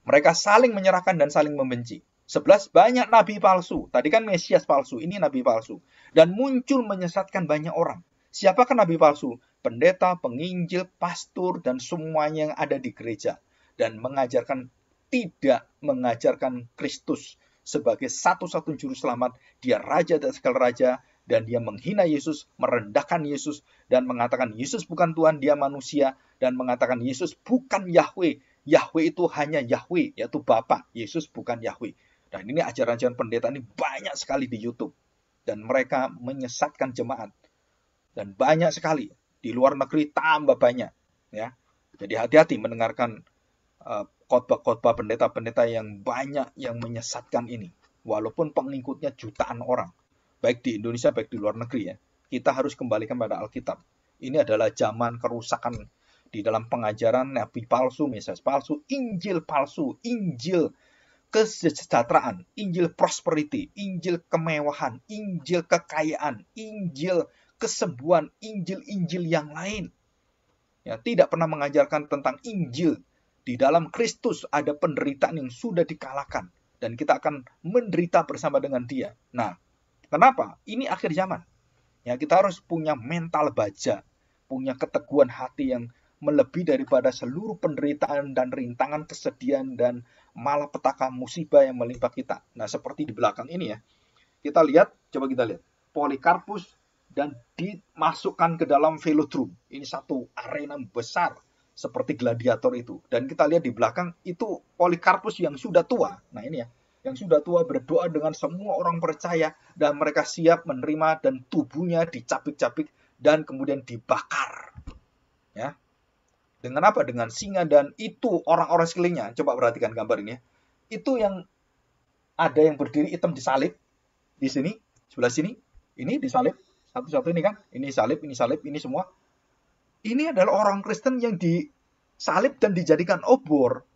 Mereka saling menyerahkan dan saling membenci. 11, banyak nabi palsu. Tadi kan Mesias palsu, ini nabi palsu. Dan muncul menyesatkan banyak orang. Siapakah nabi palsu? Pendeta, penginjil, pastor, dan semuanya yang ada di gereja. Dan tidak mengajarkan Kristus sebagai satu-satunya juru selamat. Dia raja dan segala raja. Dan dia menghina Yesus, merendahkan Yesus. Dan mengatakan Yesus bukan Tuhan, dia manusia. Dan mengatakan Yesus bukan Yahweh. Yahweh itu hanya Yahweh, yaitu Bapa. Yesus bukan Yahweh. Dan ini ajaran-ajaran pendeta ini banyak sekali di YouTube. Dan mereka menyesatkan jemaat. Dan banyak sekali. Di luar negeri tambah banyak. Ya. Jadi hati-hati mendengarkan khotbah-khotbah pendeta-pendeta yang banyak yang menyesatkan ini. Walaupun pengikutnya jutaan orang. Baik di Indonesia, baik di luar negeri ya. Kita harus kembalikan pada Alkitab. Ini adalah zaman kerusakan di dalam pengajaran nabi palsu, Mesias palsu, Injil palsu, Injil kesejahteraan, Injil prosperity, Injil kemewahan, Injil kekayaan, Injil kesembuhan, Injil-Injil yang lain. Ya, tidak pernah mengajarkan tentang Injil. Di dalam Kristus ada penderitaan yang sudah dikalahkan. Dan kita akan menderita bersama dengan dia. Nah, kenapa? Ini akhir zaman. Ya, kita harus punya mental baja. Punya keteguhan hati yang melebihi daripada seluruh penderitaan dan rintangan kesedihan dan malapetaka musibah yang menimpa kita. Nah, seperti di belakang ini ya. Coba kita lihat. Polikarpus dan dimasukkan ke dalam velodrome. Ini satu arena besar seperti gladiator itu. Dan kita lihat di belakang itu Polikarpus yang sudah tua. Nah, ini ya. Yang sudah tua berdoa dengan semua orang percaya dan mereka siap menerima dan tubuhnya dicapik-capik dan kemudian dibakar. Ya. Dengan apa? Dengan singa dan itu orang-orang sekelilingnya. Coba perhatikan gambar ini ya. Itu yang ada yang berdiri hitam disalib di sini, sebelah sini. Ini disalib. Satu-satu ini kan. Ini salib, ini semua. Ini adalah orang Kristen yang disalib dan dijadikan obor.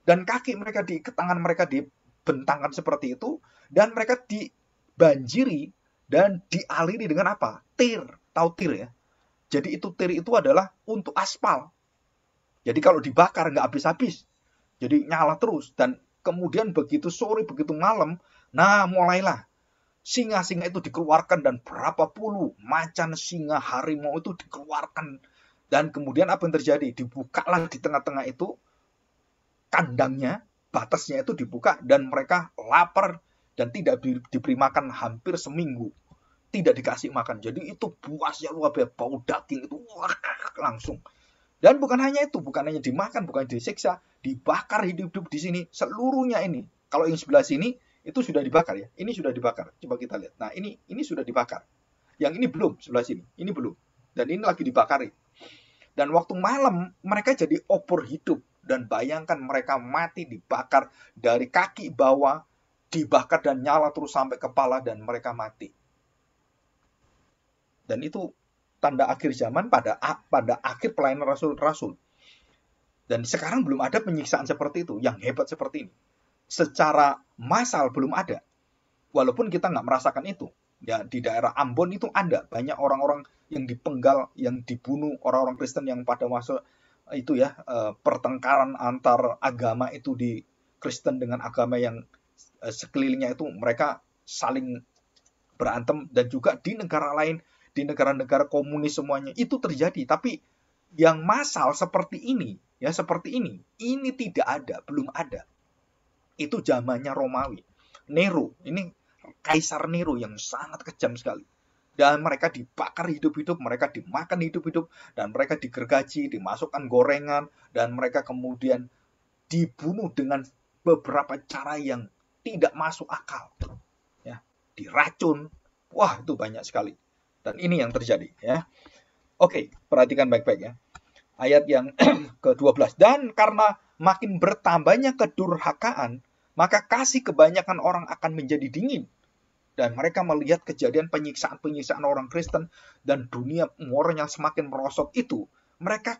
Dan kaki mereka tangan mereka dibentangkan seperti itu. Dan mereka dibanjiri dan dialiri dengan apa? Tir. Tahu tir ya? Jadi tir itu adalah untuk aspal. Jadi kalau dibakar nggak habis-habis. Jadi nyala terus. Dan kemudian begitu sore, begitu malam, nah mulailah singa-singa itu dikeluarkan dan berapa puluh macan singa harimau itu dikeluarkan. Dan kemudian apa yang terjadi? Dibukalah di tengah-tengah itu kandangnya, batasnya itu dibuka dan mereka lapar dan tidak diberi makan hampir seminggu. Tidak dikasih makan. Jadi itu buasnya luar biasa, bau daging itu langsung. Dan bukan hanya itu, bukan hanya dimakan, bukan disiksa, dibakar hidup-hidup di sini, seluruhnya ini. Kalau yang sebelah sini, itu sudah dibakar ya. Ini sudah dibakar. Coba kita lihat. Nah, ini sudah dibakar. Yang ini belum, sebelah sini. Ini belum. Dan ini lagi dibakari. Dan waktu malam, mereka jadi obor hidup. Dan bayangkan mereka mati dibakar dari kaki bawah, dibakar dan nyala terus sampai kepala, dan mereka mati. Dan itu tanda akhir zaman pada akhir pelayanan rasul-rasul. Dan sekarang belum ada penyiksaan seperti itu, yang hebat seperti ini. Secara massal belum ada. Walaupun kita nggak merasakan itu. Ya, di daerah Ambon itu ada banyak orang-orang yang dipenggal, yang dibunuh, orang-orang Kristen yang pada masa itu ya, pertengkaran antar agama itu di Kristen dengan agama yang sekelilingnya itu mereka saling berantem, dan juga di negara lain, di negara-negara komunis semuanya itu terjadi. Tapi yang massal seperti ini, ya seperti ini tidak ada, belum ada. Itu zamannya Romawi. Nero, ini Kaisar Nero yang sangat kejam sekali. Dan mereka dibakar hidup-hidup, mereka dimakan hidup-hidup, dan mereka digergaji, dimasukkan gorengan, dan mereka kemudian dibunuh dengan beberapa cara yang tidak masuk akal. Ya, diracun. Wah, itu banyak sekali. Dan ini yang terjadi, ya. Oke, perhatikan baik-baik ya. Ayat yang ke-12. Dan karena makin bertambahnya kedurhakaan, maka kasih kebanyakan orang akan menjadi dingin. Dan mereka melihat kejadian penyiksaan-penyiksaan orang Kristen dan dunia moral yang semakin merosot itu,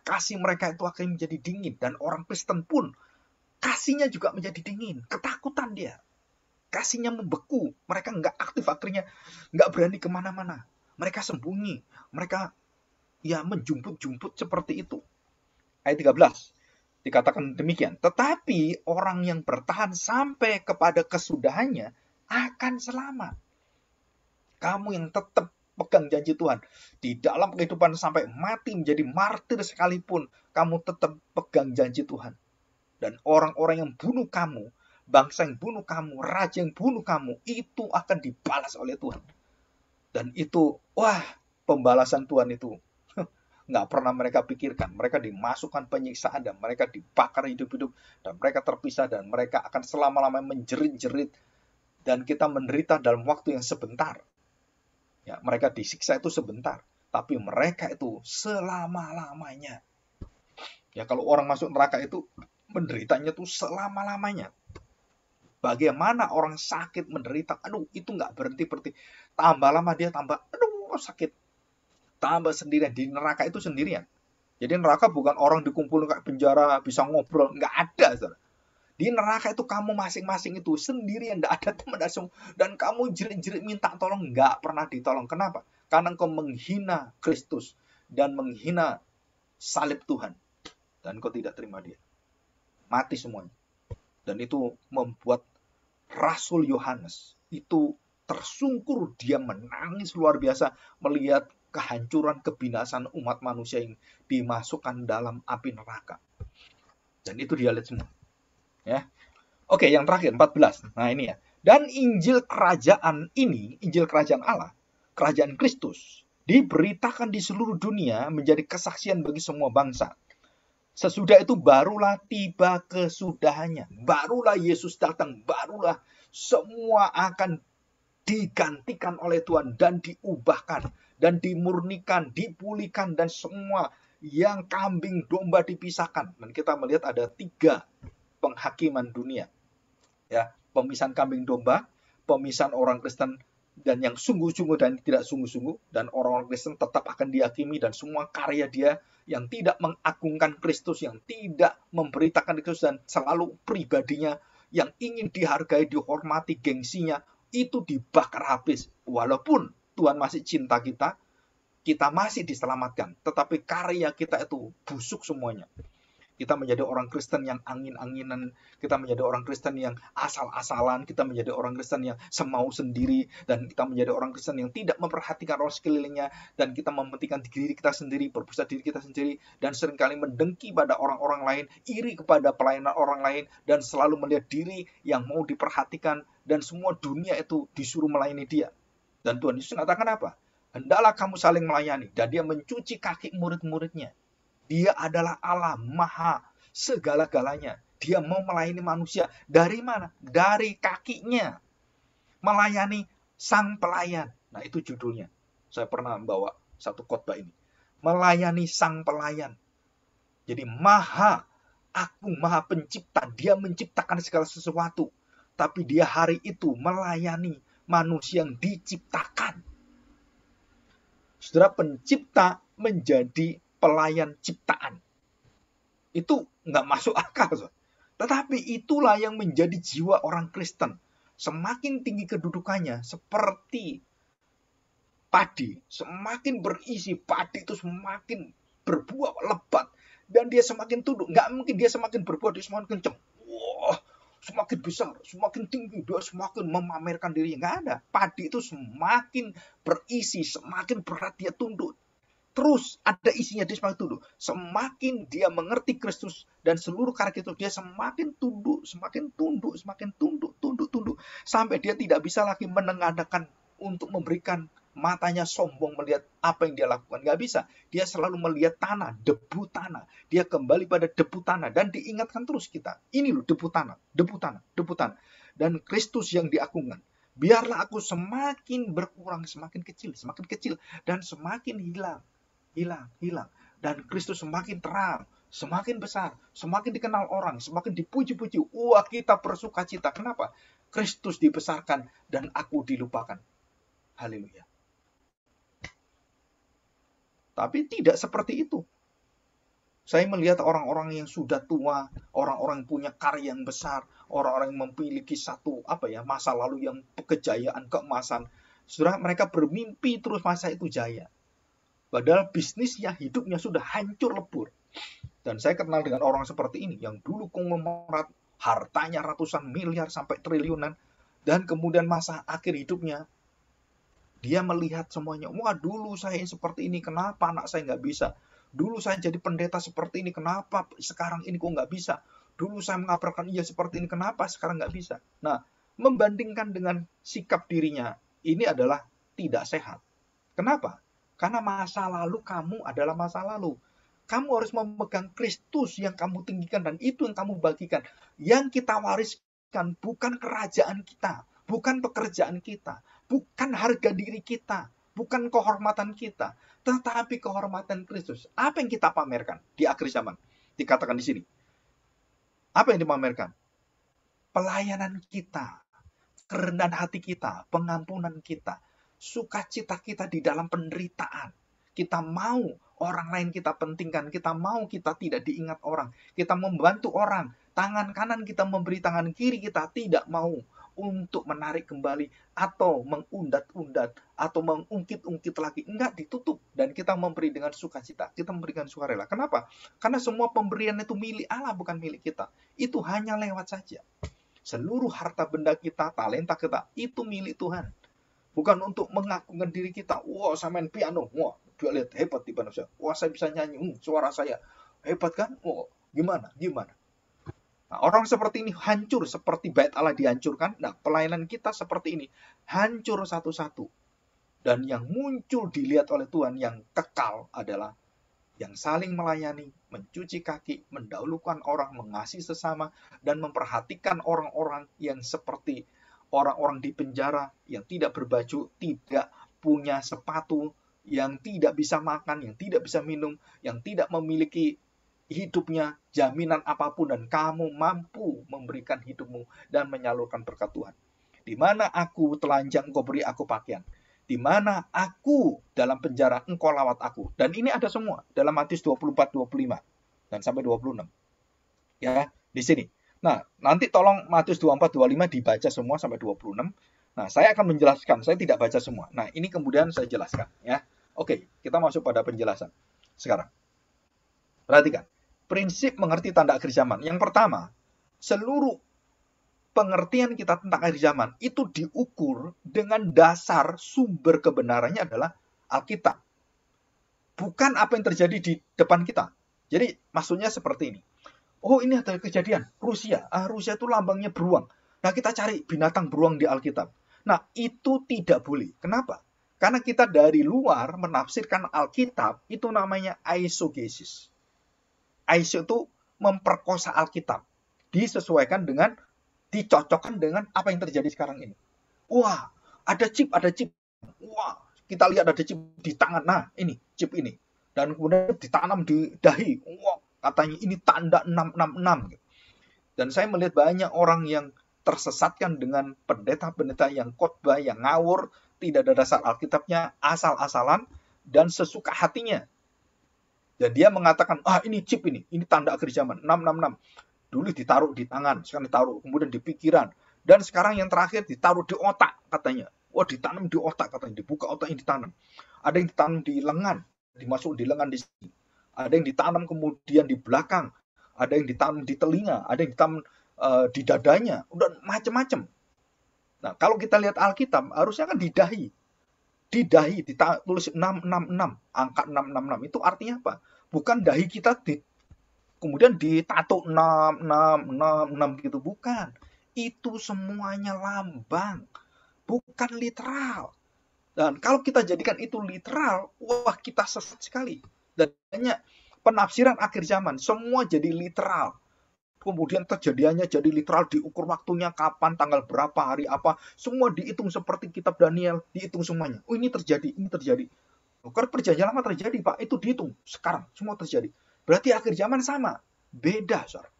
kasih mereka itu akan menjadi dingin. Dan orang Kristen pun kasihnya juga menjadi dingin. Ketakutan dia. Kasihnya membeku. Mereka nggak aktif, akhirnya nggak berani kemana-mana. Mereka sembunyi. Mereka ya menjumput-jumput seperti itu. Ayat 13. Dikatakan demikian. Tetapi orang yang bertahan sampai kepada kesudahannya akan selamat. Kamu yang tetap pegang janji Tuhan di dalam kehidupan sampai mati menjadi martir sekalipun, kamu tetap pegang janji Tuhan. Dan orang-orang yang bunuh kamu, bangsa yang bunuh kamu, raja yang bunuh kamu, itu akan dibalas oleh Tuhan. Dan itu, wah, pembalasan Tuhan itu nggak pernah mereka pikirkan. Mereka dimasukkan penyiksaan dan mereka dibakar hidup-hidup dan mereka terpisah dan mereka akan selama-lamanya menjerit-jerit dan kita menderita dalam waktu yang sebentar. Ya, mereka disiksa itu sebentar, tapi mereka itu selama-lamanya. Ya, kalau orang masuk neraka itu menderitanya itu selama-lamanya. Bagaimana orang sakit menderita, aduh itu nggak berhenti-berhenti. Tambah lama dia tambah, aduh sakit. Tambah sendirian, di neraka itu sendirian. Jadi neraka bukan orang dikumpulin kayak penjara, bisa ngobrol, nggak ada. Saudara. Di neraka itu kamu masing-masing itu sendirian, tidak ada teman, dan kamu jerit-jerit minta tolong, nggak pernah ditolong. Kenapa? Karena engkau menghina Kristus dan menghina salib Tuhan, dan engkau tidak terima dia. Mati semuanya. Dan itu membuat Rasul Yohanes itu tersungkur, dia menangis luar biasa melihat kehancuran, kebinasan umat manusia yang dimasukkan dalam api neraka. Dan itu dia lihat semua. Ya. Oke, yang terakhir 14. Nah, ini ya. Dan Injil kerajaan ini, Injil kerajaan Allah, kerajaan Kristus, diberitakan di seluruh dunia menjadi kesaksian bagi semua bangsa. Sesudah itu barulah tiba kesudahannya. Barulah Yesus datang, barulah semua akan digantikan oleh Tuhan dan diubahkan dan dimurnikan, dipulihkan, dan semua yang kambing domba dipisahkan. Dan kita melihat ada 3 penghakiman dunia, ya, pemisahan kambing domba, pemisahan orang Kristen dan yang sungguh-sungguh dan tidak sungguh-sungguh, dan orang-orang Kristen tetap akan dihakimi, dan semua karya dia yang tidak mengagungkan Kristus, yang tidak memberitakan Kristus, dan selalu pribadinya yang ingin dihargai, dihormati, gengsinya, itu dibakar habis. Walaupun Tuhan masih cinta kita, kita masih diselamatkan, tetapi karya kita itu busuk semuanya. Kita menjadi orang Kristen yang angin-anginan, kita menjadi orang Kristen yang asal-asalan, kita menjadi orang Kristen yang semau sendiri, dan kita menjadi orang Kristen yang tidak memperhatikan orang sekelilingnya, dan kita mementingkan diri kita sendiri, berpusat diri kita sendiri, dan seringkali mendengki pada orang-orang lain, iri kepada pelayanan orang lain, dan selalu melihat diri yang mau diperhatikan, dan semua dunia itu disuruh melayani dia. Dan Tuhan Yesus mengatakan apa? Hendaklah kamu saling melayani, dan dia mencuci kaki murid-muridnya. Dia adalah Allah Maha segala-galanya. Dia mau melayani manusia. Dari mana? Dari kakinya. Melayani sang pelayan. Nah, itu judulnya. Saya pernah membawa satu khotbah ini. Melayani sang pelayan. Jadi Maha Agung, Maha Pencipta. Dia menciptakan segala sesuatu. Tapi dia hari itu melayani manusia yang diciptakan. Saudara, pencipta menjadi pelayan ciptaan. Itu nggak masuk akal. Tetapi itulah yang menjadi jiwa orang Kristen. semakin tinggi kedudukannya, seperti padi, semakin berisi, padi itu semakin berbuah lebat, dan dia semakin tunduk. Nggak mungkin dia semakin berbuah, dia semakin kenceng. Wah, semakin besar, semakin tinggi, dia semakin memamerkan dirinya. Nggak ada. Padi itu semakin berisi, semakin berat dia tunduk. Terus ada isinya, dia semakin tunduk. Semakin dia mengerti Kristus dan seluruh karya itu, dia semakin tunduk, semakin tunduk, semakin tunduk, tunduk. Sampai dia tidak bisa lagi menengadahkan untuk memberikan matanya sombong melihat apa yang dia lakukan. Nggak bisa. Dia selalu melihat tanah, debu tanah. Dia kembali pada debu tanah. Dan diingatkan terus kita. Ini loh debu tanah, debu tanah, debu tanah. Dan Kristus yang diagungkan. Biarlah aku semakin berkurang, semakin kecil. Dan semakin hilang. Dan Kristus semakin terang, semakin besar, semakin dikenal orang, semakin dipuji-puji. Wah, kita bersuka cita. Kenapa? Kristus dibesarkan dan aku dilupakan. Haleluya. Tapi tidak seperti itu. Saya melihat orang-orang yang sudah tua, orang-orang yang punya karya yang besar, orang-orang yang memiliki satu masa lalu yang kejayaan, keemasan. Saudara, mereka bermimpi terus masa itu jaya. Padahal bisnisnya, hidupnya sudah hancur lebur. Dan saya kenal dengan orang seperti ini, yang dulu konglomerat, hartanya ratusan miliar sampai triliunan, dan kemudian masa akhir hidupnya, dia melihat semuanya. Wah, dulu saya seperti ini, kenapa anak saya nggak bisa? Dulu saya jadi pendeta seperti ini, kenapa sekarang ini kok nggak bisa? Dulu saya mengabarkan seperti ini, kenapa sekarang nggak bisa? Nah, membandingkan dengan sikap dirinya, ini adalah tidak sehat. Kenapa? Karena masa lalu kamu adalah masa lalu. Kamu harus memegang Kristus yang kamu tinggikan dan itu yang kamu bagikan. Yang kita wariskan bukan kerajaan kita, bukan pekerjaan kita, bukan harga diri kita, bukan kehormatan kita, tetapi kehormatan Kristus. Apa yang kita pamerkan di akhir zaman? Dikatakan di sini. Apa yang dipamerkan? Pelayanan kita, kerendahan hati kita, pengampunan kita, sukacita kita di dalam penderitaan. Kita mau orang lain kita pentingkan, kita mau kita tidak diingat orang, kita membantu orang, tangan kanan kita memberi tangan kiri, kita tidak mau untuk menarik kembali atau mengundat-undat atau mengungkit-ungkit lagi. Enggak, ditutup dan kita memberi dengan sukacita, kita memberikan sukarela. Kenapa? Karena semua pemberian itu milik Allah, bukan milik kita. Itu hanya lewat saja. Seluruh harta benda kita, talenta kita, itu milik Tuhan. Bukan untuk mengagungkan diri kita. Wah, saya main piano. Wah, dia lihat hebat di manusia. Wah, saya bisa nyanyi. Suara saya hebat kan? Wah, gimana? Nah, orang seperti ini hancur seperti bait Allah dihancurkan. Nah, pelayanan kita seperti ini. Hancur satu-satu. Dan yang muncul dilihat oleh Tuhan yang kekal adalah yang saling melayani, mencuci kaki, mendahulukan orang, mengasihi sesama, dan memperhatikan orang-orang yang seperti orang-orang di penjara, yang tidak berbaju, tidak punya sepatu, yang tidak bisa makan, yang tidak bisa minum, yang tidak memiliki hidupnya jaminan apapun, dan kamu mampu memberikan hidupmu dan menyalurkan berkat Tuhan. Di mana aku telanjang, engkau beri aku pakaian. Di mana aku dalam penjara, engkau lawat aku. Dan ini ada semua dalam Matius 24-25 dan sampai 26. Ya, di sini. Nah, nanti tolong Matius 24-25 dibaca semua sampai 26. Nah, saya akan menjelaskan, saya tidak baca semua. Nah, ini kemudian saya jelaskan ya. Oke, kita masuk pada penjelasan sekarang. Perhatikan, prinsip mengerti tanda akhir zaman. Yang pertama, seluruh pengertian kita tentang akhir zaman itu diukur dengan dasar sumber kebenarannya adalah Alkitab. Bukan apa yang terjadi di depan kita. Jadi maksudnya seperti ini. Oh, ini ada kejadian Rusia. Rusia itu lambangnya beruang. Nah, kita cari binatang beruang di Alkitab. Nah, itu tidak boleh. Kenapa? Karena kita dari luar menafsirkan Alkitab, itu namanya eisegesis. Eisegesis itu memperkosa Alkitab. Disesuaikan dengan, dicocokkan dengan apa yang terjadi sekarang ini. Wah, ada chip. Wah, kita lihat ada chip di tangan. Nah, ini, chip ini. Dan kemudian ditanam di dahi. Wah, katanya ini tanda 666. Dan saya melihat banyak orang yang tersesatkan dengan pendeta-pendeta yang khotbah, yang ngawur, tidak ada dasar Alkitabnya, asal-asalan, dan sesuka hatinya. Dan dia mengatakan, ini chip ini tanda akhir zaman, 666. Dulu ditaruh di tangan, sekarang ditaruh, kemudian di pikiran, Dan sekarang yang terakhir ditaruh di otak katanya. Wah, ditanam di otak katanya, dibuka otak yang ditanam. Ada yang ditanam di lengan, dimasuk di lengan di sini. Ada yang ditanam kemudian di belakang, ada yang ditanam di telinga, ada yang ditanam di dadanya, udah macam-macam. Nah, kalau kita lihat Alkitab, harusnya kan di dahi. Di dahi ditulis 666, angka 666 itu artinya apa? Bukan dahi kita kemudian ditato 6 gitu, bukan. Itu semuanya lambang, bukan literal. Dan kalau kita jadikan itu literal, wah kita sesat sekali. Dan banyak penafsiran akhir zaman, semua jadi literal. Kemudian kejadiannya jadi literal, diukur waktunya kapan, tanggal berapa, hari apa, semua dihitung seperti kitab Daniel, dihitung semuanya. Oh, ini terjadi, ini terjadi. Kalau perjanjian lama terjadi, Pak, itu dihitung sekarang, semua terjadi. Berarti akhir zaman sama, beda, saudara.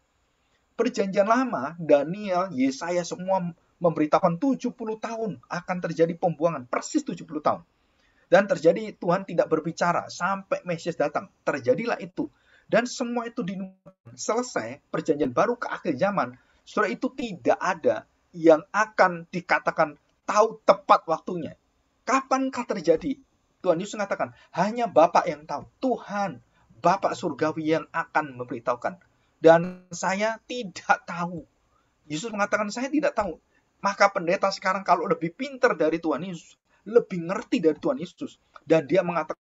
Perjanjian lama, Daniel, Yesaya semua memberitakan 70 tahun akan terjadi pembuangan, persis 70 tahun. Dan terjadi, Tuhan tidak berbicara sampai Mesias datang. Terjadilah itu. Dan semua itu selesai, perjanjian baru ke akhir zaman, saudara, itu tidak ada yang akan dikatakan tahu tepat waktunya. Kapankah terjadi? Tuhan Yesus mengatakan, hanya Bapa yang tahu. Tuhan, Bapa surgawi yang akan memberitahukan. Dan saya tidak tahu. Yesus mengatakan, saya tidak tahu. Maka pendeta sekarang kalau lebih pintar dari Tuhan Yesus, lebih ngerti dari Tuhan Yesus, dan dia mengatakan,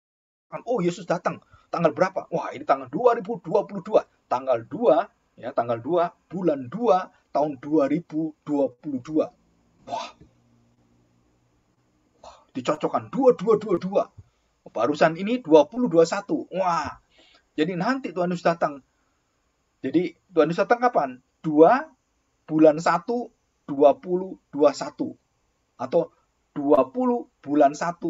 oh Yesus datang tanggal berapa? Wah, ini tanggal 2022. Tanggal 2, ya, tanggal 2 bulan 2 tahun 2022. Wah. Dicocokkan 2222. Barusan ini 2021. Wah. Jadi nanti Tuhan Yesus datang. Jadi Tuhan Yesus datang kapan? 2 bulan 1 2021 atau 20 bulan 1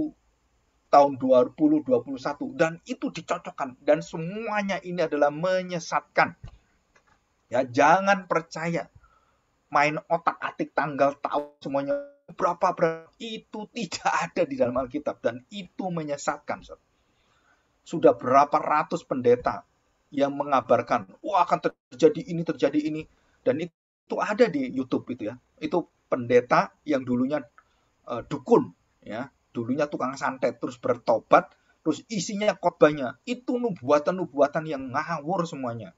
tahun 2021, dan itu dicocokkan, dan semuanya ini adalah menyesatkan. Ya, jangan percaya main otak-atik tanggal tahun semuanya berapa itu tidak ada di dalam Alkitab, dan itu menyesatkan. Sudah berapa ratus pendeta yang mengabarkan, wah akan terjadi ini, dan itu ada di YouTube itu ya. Itu pendeta yang dulunya dukun, ya, dulunya tukang santet, terus bertobat, terus isinya khotbahnya itu nubuatan-nubuatan yang ngawur semuanya.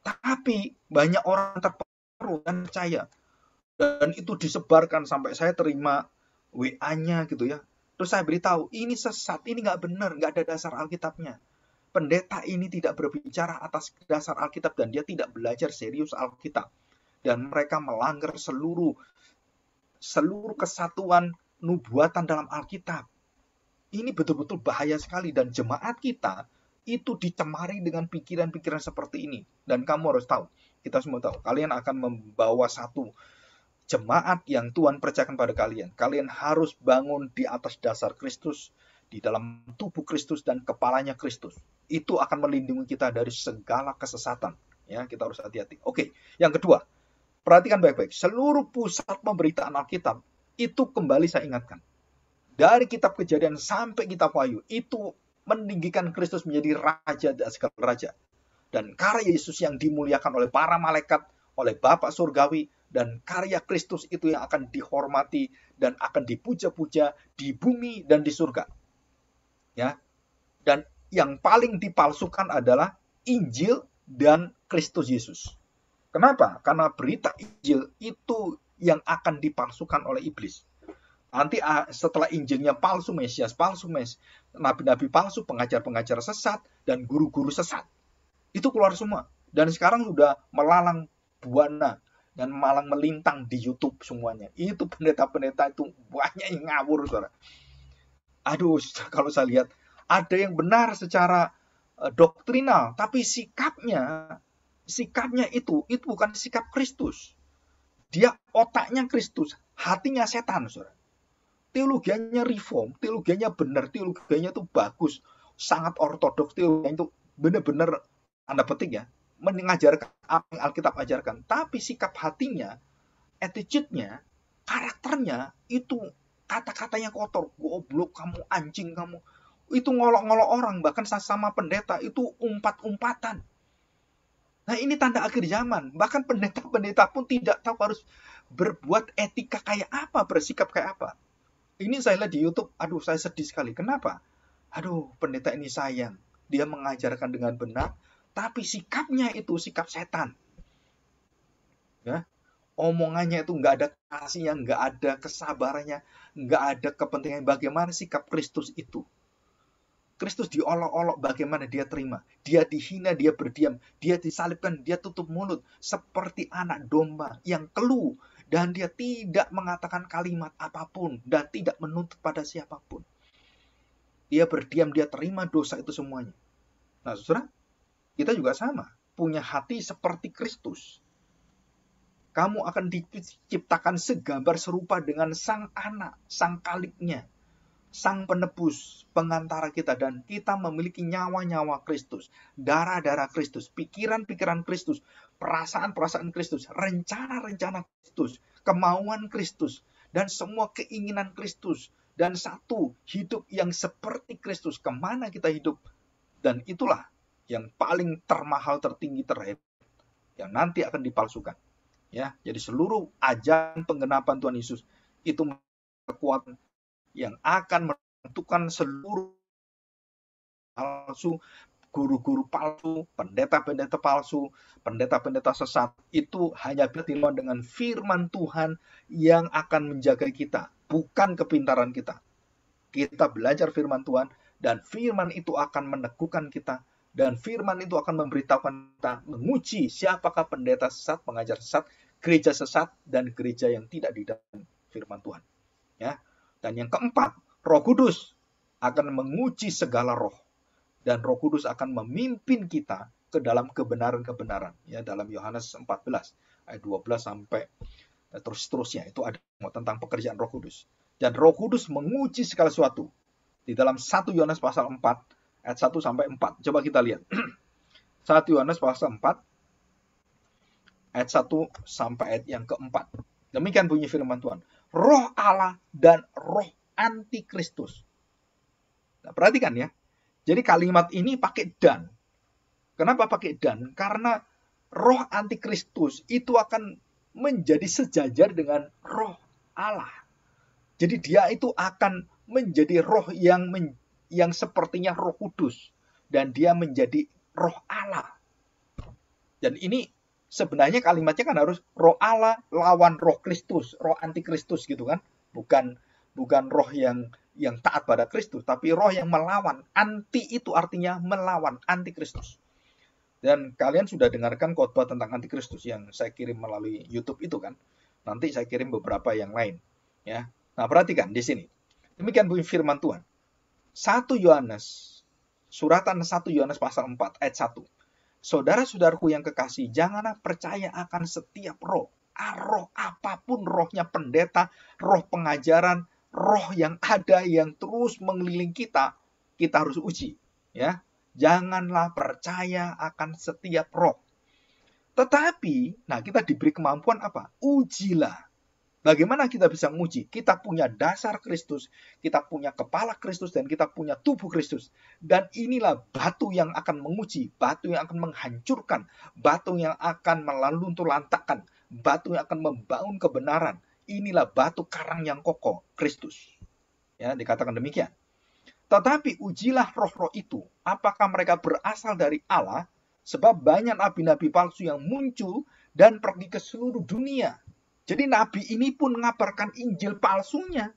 Tapi banyak orang terpengaruh dan percaya, dan itu disebarkan sampai saya terima WA-nya gitu ya. Terus saya beritahu, ini sesat, ini nggak benar, nggak ada dasar Alkitabnya. Pendeta ini tidak berbicara atas dasar Alkitab, dan dia tidak belajar serius Alkitab. Dan mereka melanggar seluruh kesatuan nubuatan dalam Alkitab. Ini betul-betul bahaya sekali, dan jemaat kita itu dicemari dengan pikiran-pikiran seperti ini. Dan kamu harus tahu, kita semua tahu, kalian akan membawa satu jemaat yang Tuhan percayakan pada kalian. Kalian harus bangun di atas dasar Kristus, di dalam tubuh Kristus dan kepalanya Kristus. Itu akan melindungi kita dari segala kesesatan. Ya, kita harus hati-hati. Oke, yang kedua, perhatikan baik-baik. Seluruh pusat pemberitaan Alkitab itu kembali saya ingatkan. Dari kitab Kejadian sampai kitab Wahyu, itu meninggikan Kristus menjadi raja dan segala raja. Dan karya Yesus yang dimuliakan oleh para malaikat, oleh Bapa surgawi, dan karya Kristus itu yang akan dihormati dan akan dipuja-puja di bumi dan di surga. Ya. Dan yang paling dipalsukan adalah Injil dan Kristus Yesus. Kenapa? Karena berita Injil itu yang akan dipalsukan oleh iblis. Nanti setelah Injilnya palsu, Mesias palsu, nabi-nabi palsu, pengajar-pengajar sesat, dan guru-guru sesat. Itu keluar semua. Dan sekarang sudah melalang buana dan malang melintang di YouTube semuanya. Itu pendeta-pendeta itu banyak yang ngawur, saudara. Aduh, kalau saya lihat, ada yang benar secara doktrinal, tapi sikapnya itu bukan sikap Kristus. Dia otaknya Kristus, hatinya setan, saudara. Teologianya reform, teologianya benar, teologianya itu bagus, sangat ortodoks, teologianya itu benar-benar, tanda petik ya, mengajarkan apa yang Alkitab ajarkan. Tapi sikap hatinya, attitude-nya, karakternya, itu kata-katanya kotor. Goblok kamu, anjing kamu. Itu ngolok-ngolok orang, bahkan sama pendeta, itu umpat-umpatan. Nah, ini tanda akhir zaman. Bahkan pendeta-pendeta pun tidak tahu harus berbuat etika kayak apa, bersikap kayak apa. Ini saya lihat di YouTube, aduh saya sedih sekali. Kenapa? Aduh, pendeta ini sayang. Dia mengajarkan dengan benar, tapi sikapnya itu sikap setan. Ya, omongannya itu nggak ada kasihnya, nggak ada kesabarannya, nggak ada kepentingan. Bagaimana sikap Kristus itu? Kristus diolok-olok, bagaimana dia terima? Dia dihina, dia berdiam. Dia disalibkan, dia tutup mulut. Seperti anak domba yang keluh. Dan dia tidak mengatakan kalimat apapun. Dan tidak menuntut pada siapapun. Dia berdiam, dia terima dosa itu semuanya. Nah, saudara, kita juga sama. Punya hati seperti Kristus. Kamu akan diciptakan segambar serupa dengan sang anak, sang kaliknya, sang penebus, pengantara kita, dan kita memiliki nyawa-nyawa Kristus, darah-darah Kristus, pikiran-pikiran Kristus, perasaan-perasaan Kristus, rencana-rencana Kristus, kemauan Kristus, dan semua keinginan Kristus, dan satu hidup yang seperti Kristus. Kemana kita hidup? Dan itulah yang paling termahal, tertinggi, terhebat, yang nanti akan dipalsukan. Ya, jadi seluruh ajaran penggenapan Tuhan Yesus itu kekuatan yang akan menentukan seluruh palsu, guru-guru palsu, pendeta-pendeta palsu, pendeta-pendeta sesat, itu hanya bisa dilawan dengan firman Tuhan yang akan menjaga kita, bukan kepintaran kita. Kita belajar firman Tuhan, dan firman itu akan meneguhkan kita, dan firman itu akan memberitahukan kita, menguji siapakah pendeta sesat, pengajar sesat, gereja sesat, dan gereja yang tidak di dalam firman Tuhan. Ya. Dan yang keempat, Roh Kudus akan menguji segala roh. Dan Roh Kudus akan memimpin kita ke dalam kebenaran-kebenaran. Ya, dalam Yohanes 14, ayat 12 sampai terus-terusnya. Itu ada tentang pekerjaan Roh Kudus. Dan Roh Kudus menguji segala sesuatu. Di dalam 1 Yohanes pasal 4, ayat 1 sampai 4. Coba kita lihat. 1 Yohanes pasal 4, ayat 1 sampai ayat yang keempat. Demikian bunyi firman Tuhan. Roh Allah dan roh antikristus. Nah, perhatikan ya. Jadi kalimat ini pakai dan. Kenapa pakai dan? Karena roh antikristus itu akan menjadi sejajar dengan roh Allah. Jadi dia itu akan menjadi roh yang sepertinya Roh Kudus. Dan dia menjadi roh Allah. Dan ini sebenarnya kalimatnya kan harus roh Allah lawan roh Kristus, roh antikristus gitu kan. Bukan roh yang taat pada Kristus, tapi roh yang melawan. Anti itu artinya melawan, antikristus. Dan kalian sudah dengarkan khotbah tentang antikristus yang saya kirim melalui YouTube itu kan. Nanti saya kirim beberapa yang lain, ya. Nah, perhatikan di sini. Demikian bunyi firman Tuhan. 1 Yohanes, suratan 1 Yohanes pasal 4 ayat 1. Saudara-saudaraku yang kekasih, janganlah percaya akan setiap roh. Roh apapun, rohnya pendeta, roh pengajaran, roh yang ada yang terus mengelilingi kita harus uji. Ya, janganlah percaya akan setiap roh. Tetapi, nah kita diberi kemampuan apa? Ujilah. Bagaimana kita bisa menguji? Kita punya dasar Kristus, kita punya kepala Kristus, dan kita punya tubuh Kristus. Dan inilah batu yang akan menguji, batu yang akan menghancurkan, batu yang akan meluntur-lantakkan, batu yang akan membangun kebenaran. Inilah batu karang yang kokoh, Kristus. Ya, dikatakan demikian. Tetapi ujilah roh-roh itu, apakah mereka berasal dari Allah, sebab banyak nabi-nabi palsu yang muncul dan pergi ke seluruh dunia. Jadi nabi ini pun mengabarkan Injil palsunya.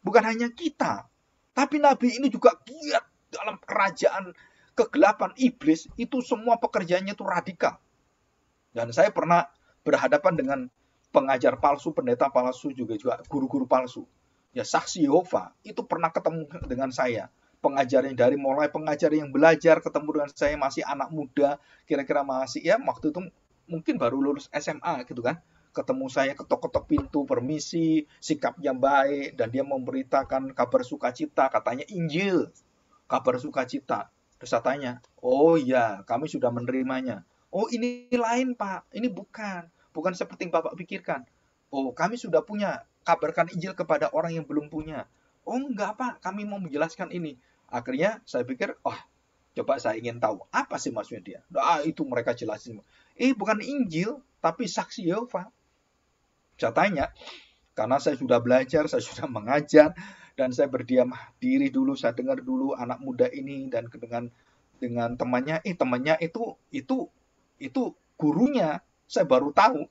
Bukan hanya kita. Tapi nabi ini juga giat dalam kerajaan kegelapan iblis. Itu semua pekerjaannya itu radikal. Dan saya pernah berhadapan dengan pengajar palsu, pendeta palsu, juga guru-guru palsu. Ya, saksi Yehova itu pernah ketemu dengan saya. Pengajar yang dari mulai pengajar yang belajar ketemu dengan saya masih anak muda. Kira-kira masih ya waktu itu mungkin baru lulus SMA gitu kan. Ketemu saya, ketok-ketok pintu, permisi, sikapnya baik, dan dia memberitakan kabar sukacita, katanya Injil, kabar sukacita. Terus saya tanya, oh ya, kami sudah menerimanya. Oh ini lain Pak, ini bukan seperti yang Bapak pikirkan. Oh kami sudah punya, kabarkan Injil kepada orang yang belum punya. Oh enggak Pak, kami mau menjelaskan ini. Akhirnya saya pikir, coba saya ingin tahu, apa sih maksudnya dia? Itu mereka jelasin. Bukan Injil, tapi saksi Yehova. Saya tanya, karena saya sudah belajar, saya sudah mengajar, dan saya berdiam diri dulu, saya dengar dulu anak muda ini dan dengan temannya, temannya itu gurunya. Saya baru tahu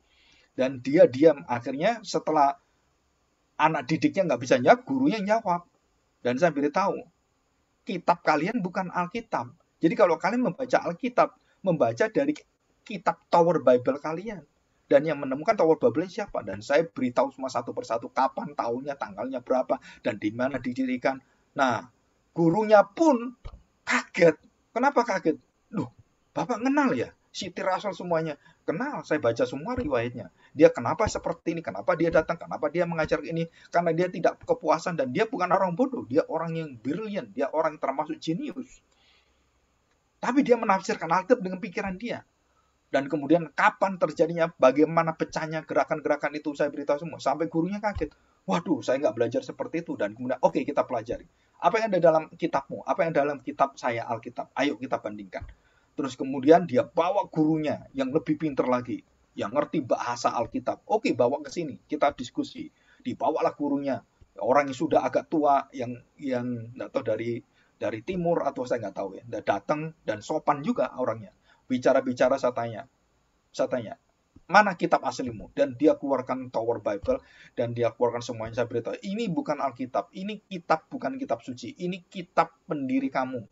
dan dia diam. Akhirnya setelah anak didiknya nggak bisa jawab, gurunya jawab dan saya beritahu, kitab kalian bukan Alkitab. Jadi kalau kalian membaca Alkitab, membaca dari kitab Tower Bible kalian. Dan yang menemukan Tower Bible siapa? Dan saya beritahu semua satu persatu kapan, tahunnya, tanggalnya berapa, dan di mana didirikan. Nah, gurunya pun kaget. Kenapa kaget? Loh, Bapak kenal ya? Siti Rasul semuanya. Kenal, saya baca semua riwayatnya. Dia kenapa seperti ini, kenapa dia datang, kenapa dia mengajar ini. Karena dia tidak kepuasan dan dia bukan orang bodoh. Dia orang yang brilliant, dia orang termasuk jenius. Tapi dia menafsirkan Alkitab dengan pikiran dia. Dan kemudian kapan terjadinya, bagaimana pecahnya gerakan-gerakan itu saya beritahu semua. Sampai gurunya kaget. Waduh, saya nggak belajar seperti itu. Dan kemudian, oke, kita pelajari. Apa yang ada dalam kitabmu? Apa yang dalam kitab saya Alkitab? Ayo kita bandingkan. Terus kemudian dia bawa gurunya yang lebih pintar lagi. Yang ngerti bahasa Alkitab. Oke, bawa ke sini. Kita diskusi. Dibawalah gurunya. Orang yang sudah agak tua, yang nggak tahu dari timur atau saya nggak tahu ya. Datang dan sopan juga orangnya. Bicara-bicara saya tanya, mana kitab aslimu? Dan dia keluarkan Tower Bible, dan dia keluarkan semuanya. Saya beritahu, ini bukan Alkitab, ini kitab bukan kitab suci, ini kitab pendiri kamu.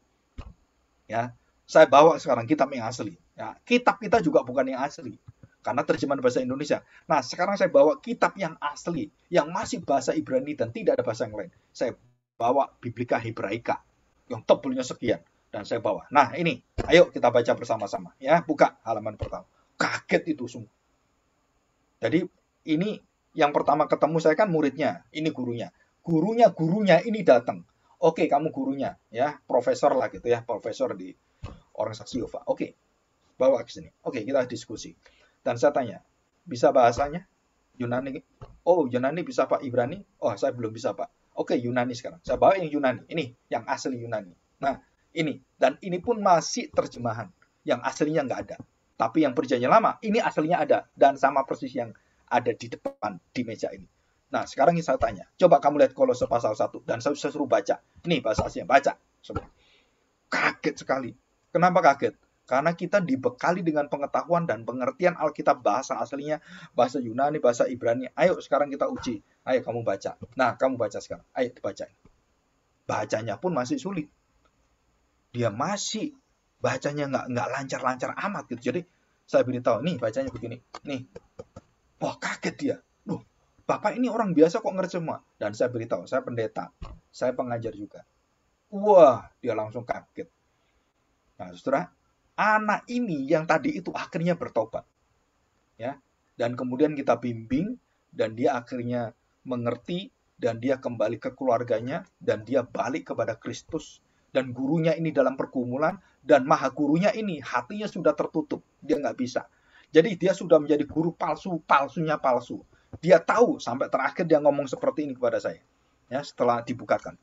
Ya, saya bawa sekarang kitab yang asli. Ya, kitab kita juga bukan yang asli, karena terjemahan bahasa Indonesia. Nah, sekarang saya bawa kitab yang asli, yang masih bahasa Ibrani dan tidak ada bahasa yang lain. Saya bawa Biblika Hebraika, yang tebelnya sekian. Dan saya bawa. Nah, ini. Ayo kita baca bersama-sama. Ya, buka halaman pertama. Kaget itu semua. Jadi, ini yang pertama ketemu saya kan muridnya. Ini gurunya. Gurunya ini datang. Oke, kamu gurunya. Ya, profesor lah gitu ya. Profesor di orang saksi Yehova. Oke, bawa ke sini. Oke, kita diskusi. Dan saya tanya, bisa bahasanya? Yunani? Oh, Yunani bisa Pak. Ibrani? Oh, saya belum bisa Pak. Oke, Yunani sekarang. Saya bawa yang Yunani. Ini, yang asli Yunani. Nah, ini. Dan ini pun masih terjemahan. Yang aslinya nggak ada. Tapi yang perjanjian lama, ini aslinya ada. Dan sama persis yang ada di depan, di meja ini. Nah, sekarang saya tanya. Coba kamu lihat Kolose pasal 1. Dan saya suruh baca. Ini bahasa aslinya. Baca. Coba. Kaget sekali. Kenapa kaget? Karena kita dibekali dengan pengetahuan dan pengertian Alkitab bahasa aslinya, bahasa Yunani, bahasa Ibrani. Ayo sekarang kita uji. Ayo kamu baca. Nah, kamu baca sekarang. Ayo dibaca. Bacanya pun masih sulit. Dia masih bacanya nggak lancar-lancar amat gitu. Jadi saya beritahu, nih bacanya begini. Nih, wah kaget dia. Loh, Bapak ini orang biasa kok ngerti semua. Dan saya beritahu, saya pendeta, saya pengajar juga. Wah, dia langsung kaget. Nah, saudara, anak ini yang tadi itu akhirnya bertobat. Ya, dan kemudian kita bimbing, dan dia akhirnya mengerti, dan dia kembali ke keluarganya, dan dia balik kepada Kristus. Dan gurunya ini dalam pergumulan, dan maha gurunya ini hatinya sudah tertutup, dia nggak bisa. Jadi dia sudah menjadi guru palsu, palsunya palsu. Dia tahu sampai terakhir dia ngomong seperti ini kepada saya. Ya, setelah dibukakan.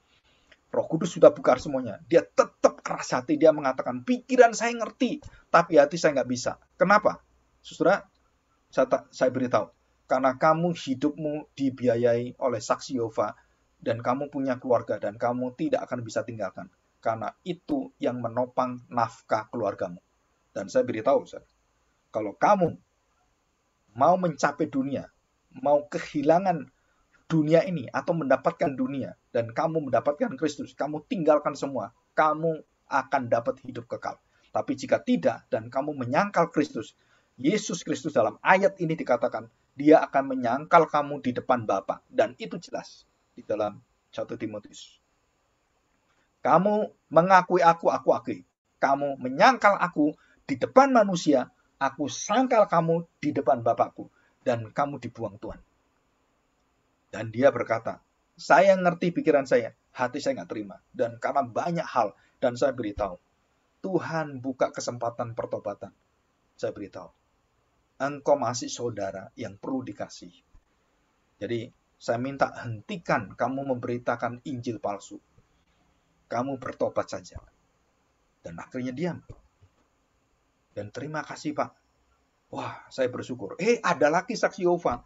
Roh Kudus sudah buka semuanya. Dia tetap keras hati, dia mengatakan, pikiran saya ngerti, tapi hati saya nggak bisa. Kenapa? Saudara, saya beritahu, karena kamu hidupmu dibiayai oleh saksi Yehova, dan kamu punya keluarga, dan kamu tidak akan bisa tinggalkan. Karena itu yang menopang nafkah keluargamu. Dan saya beritahu, kalau kamu mau mencapai dunia, mau kehilangan dunia ini atau mendapatkan dunia, dan kamu mendapatkan Kristus, kamu tinggalkan semua, kamu akan dapat hidup kekal. Tapi jika tidak, dan kamu menyangkal Kristus, Yesus Kristus dalam ayat ini dikatakan, dia akan menyangkal kamu di depan Bapa. Dan itu jelas di dalam 1 Timotius. Kamu mengakui aku akui. Kamu menyangkal aku di depan manusia, aku sangkal kamu di depan Bapakku. Dan kamu dibuang Tuhan. Dan dia berkata, saya ngerti pikiran saya, hati saya nggak terima. Dan karena banyak hal, dan saya beritahu, Tuhan buka kesempatan pertobatan. Saya beritahu, engkau masih saudara yang perlu dikasih. Jadi, saya minta hentikan kamu memberitakan Injil palsu. Kamu bertobat saja. Dan akhirnya diam. Dan terima kasih Pak. Wah, saya bersyukur. Ada lagi saksi Yehova.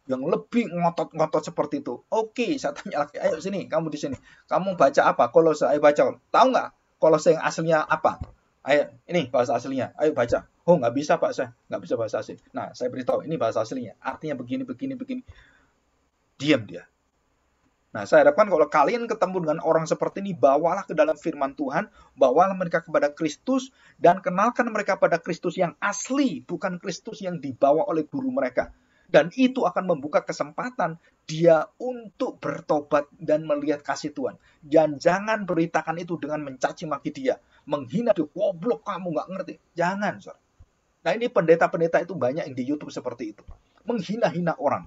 yang lebih ngotot-ngotot seperti itu. Oke, saya tanya lagi, ayo sini, kamu di sini. Kamu baca apa? Kolose, ayo baca. Tahu nggak Kolose yang aslinya apa? Ayo, ini bahasa aslinya. Ayo baca. Oh, nggak bisa Pak, saya nggak bisa bahasa asli. Nah, saya beritahu, ini bahasa aslinya. Artinya begini, begini, begini. Diam dia. Nah, saya harapkan kalau kalian ketemu dengan orang seperti ini, bawalah ke dalam firman Tuhan, bawalah mereka kepada Kristus, dan kenalkan mereka pada Kristus yang asli, bukan Kristus yang dibawa oleh guru mereka. Dan itu akan membuka kesempatan dia untuk bertobat dan melihat kasih Tuhan. Dan jangan beritakan itu dengan mencaci maki dia, menghina dia, goblok kamu nggak ngerti. Jangan, saudara. Nah, ini pendeta-pendeta itu banyak yang di YouTube seperti itu. Menghina-hina orang.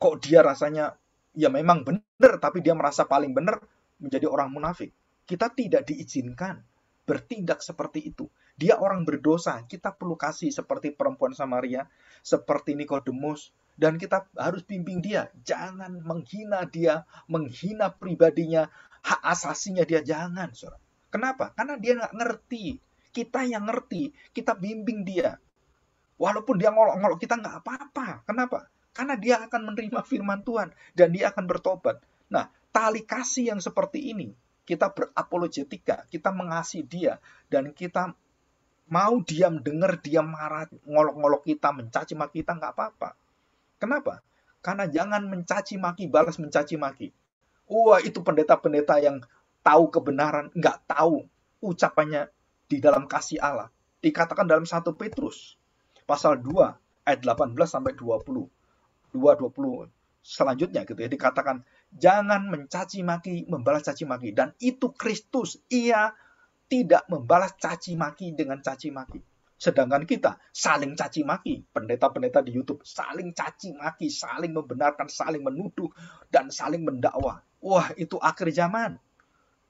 Kok dia rasanya ya memang benar, tapi dia merasa paling benar, menjadi orang munafik. Kita tidak diizinkan bertindak seperti itu. Dia orang berdosa, kita perlu kasih seperti perempuan Samaria, seperti Nikodemus, dan kita harus bimbing dia. Jangan menghina dia, menghina pribadinya, hak asasinya dia, jangan. Saudara. Kenapa? Karena dia nggak ngerti. Kita yang ngerti, kita bimbing dia. Walaupun dia ngolok-ngolok kita nggak apa-apa. Kenapa? Karena dia akan menerima firman Tuhan dan dia akan bertobat. Nah, tali kasih yang seperti ini, kita berapologetika, kita mengasihi dia, dan kita mau diam dengar dia marah, ngolok-ngolok kita, mencaci maki kita, nggak apa-apa. Kenapa? Karena jangan mencaci maki, balas mencaci maki. Wah, itu pendeta-pendeta yang tahu kebenaran, nggak tahu ucapannya di dalam kasih Allah. Dikatakan dalam 1 Petrus pasal 2 ayat 18 sampai 20. 2:20 selanjutnya gitu ya, dikatakan jangan mencaci maki, membalas caci maki, dan itu Kristus, ia tidak membalas caci maki dengan caci maki. Sedangkan kita saling caci maki, pendeta-pendeta di YouTube saling caci maki, saling membenarkan, saling menuduh, dan saling mendakwa. Wah, itu akhir zaman.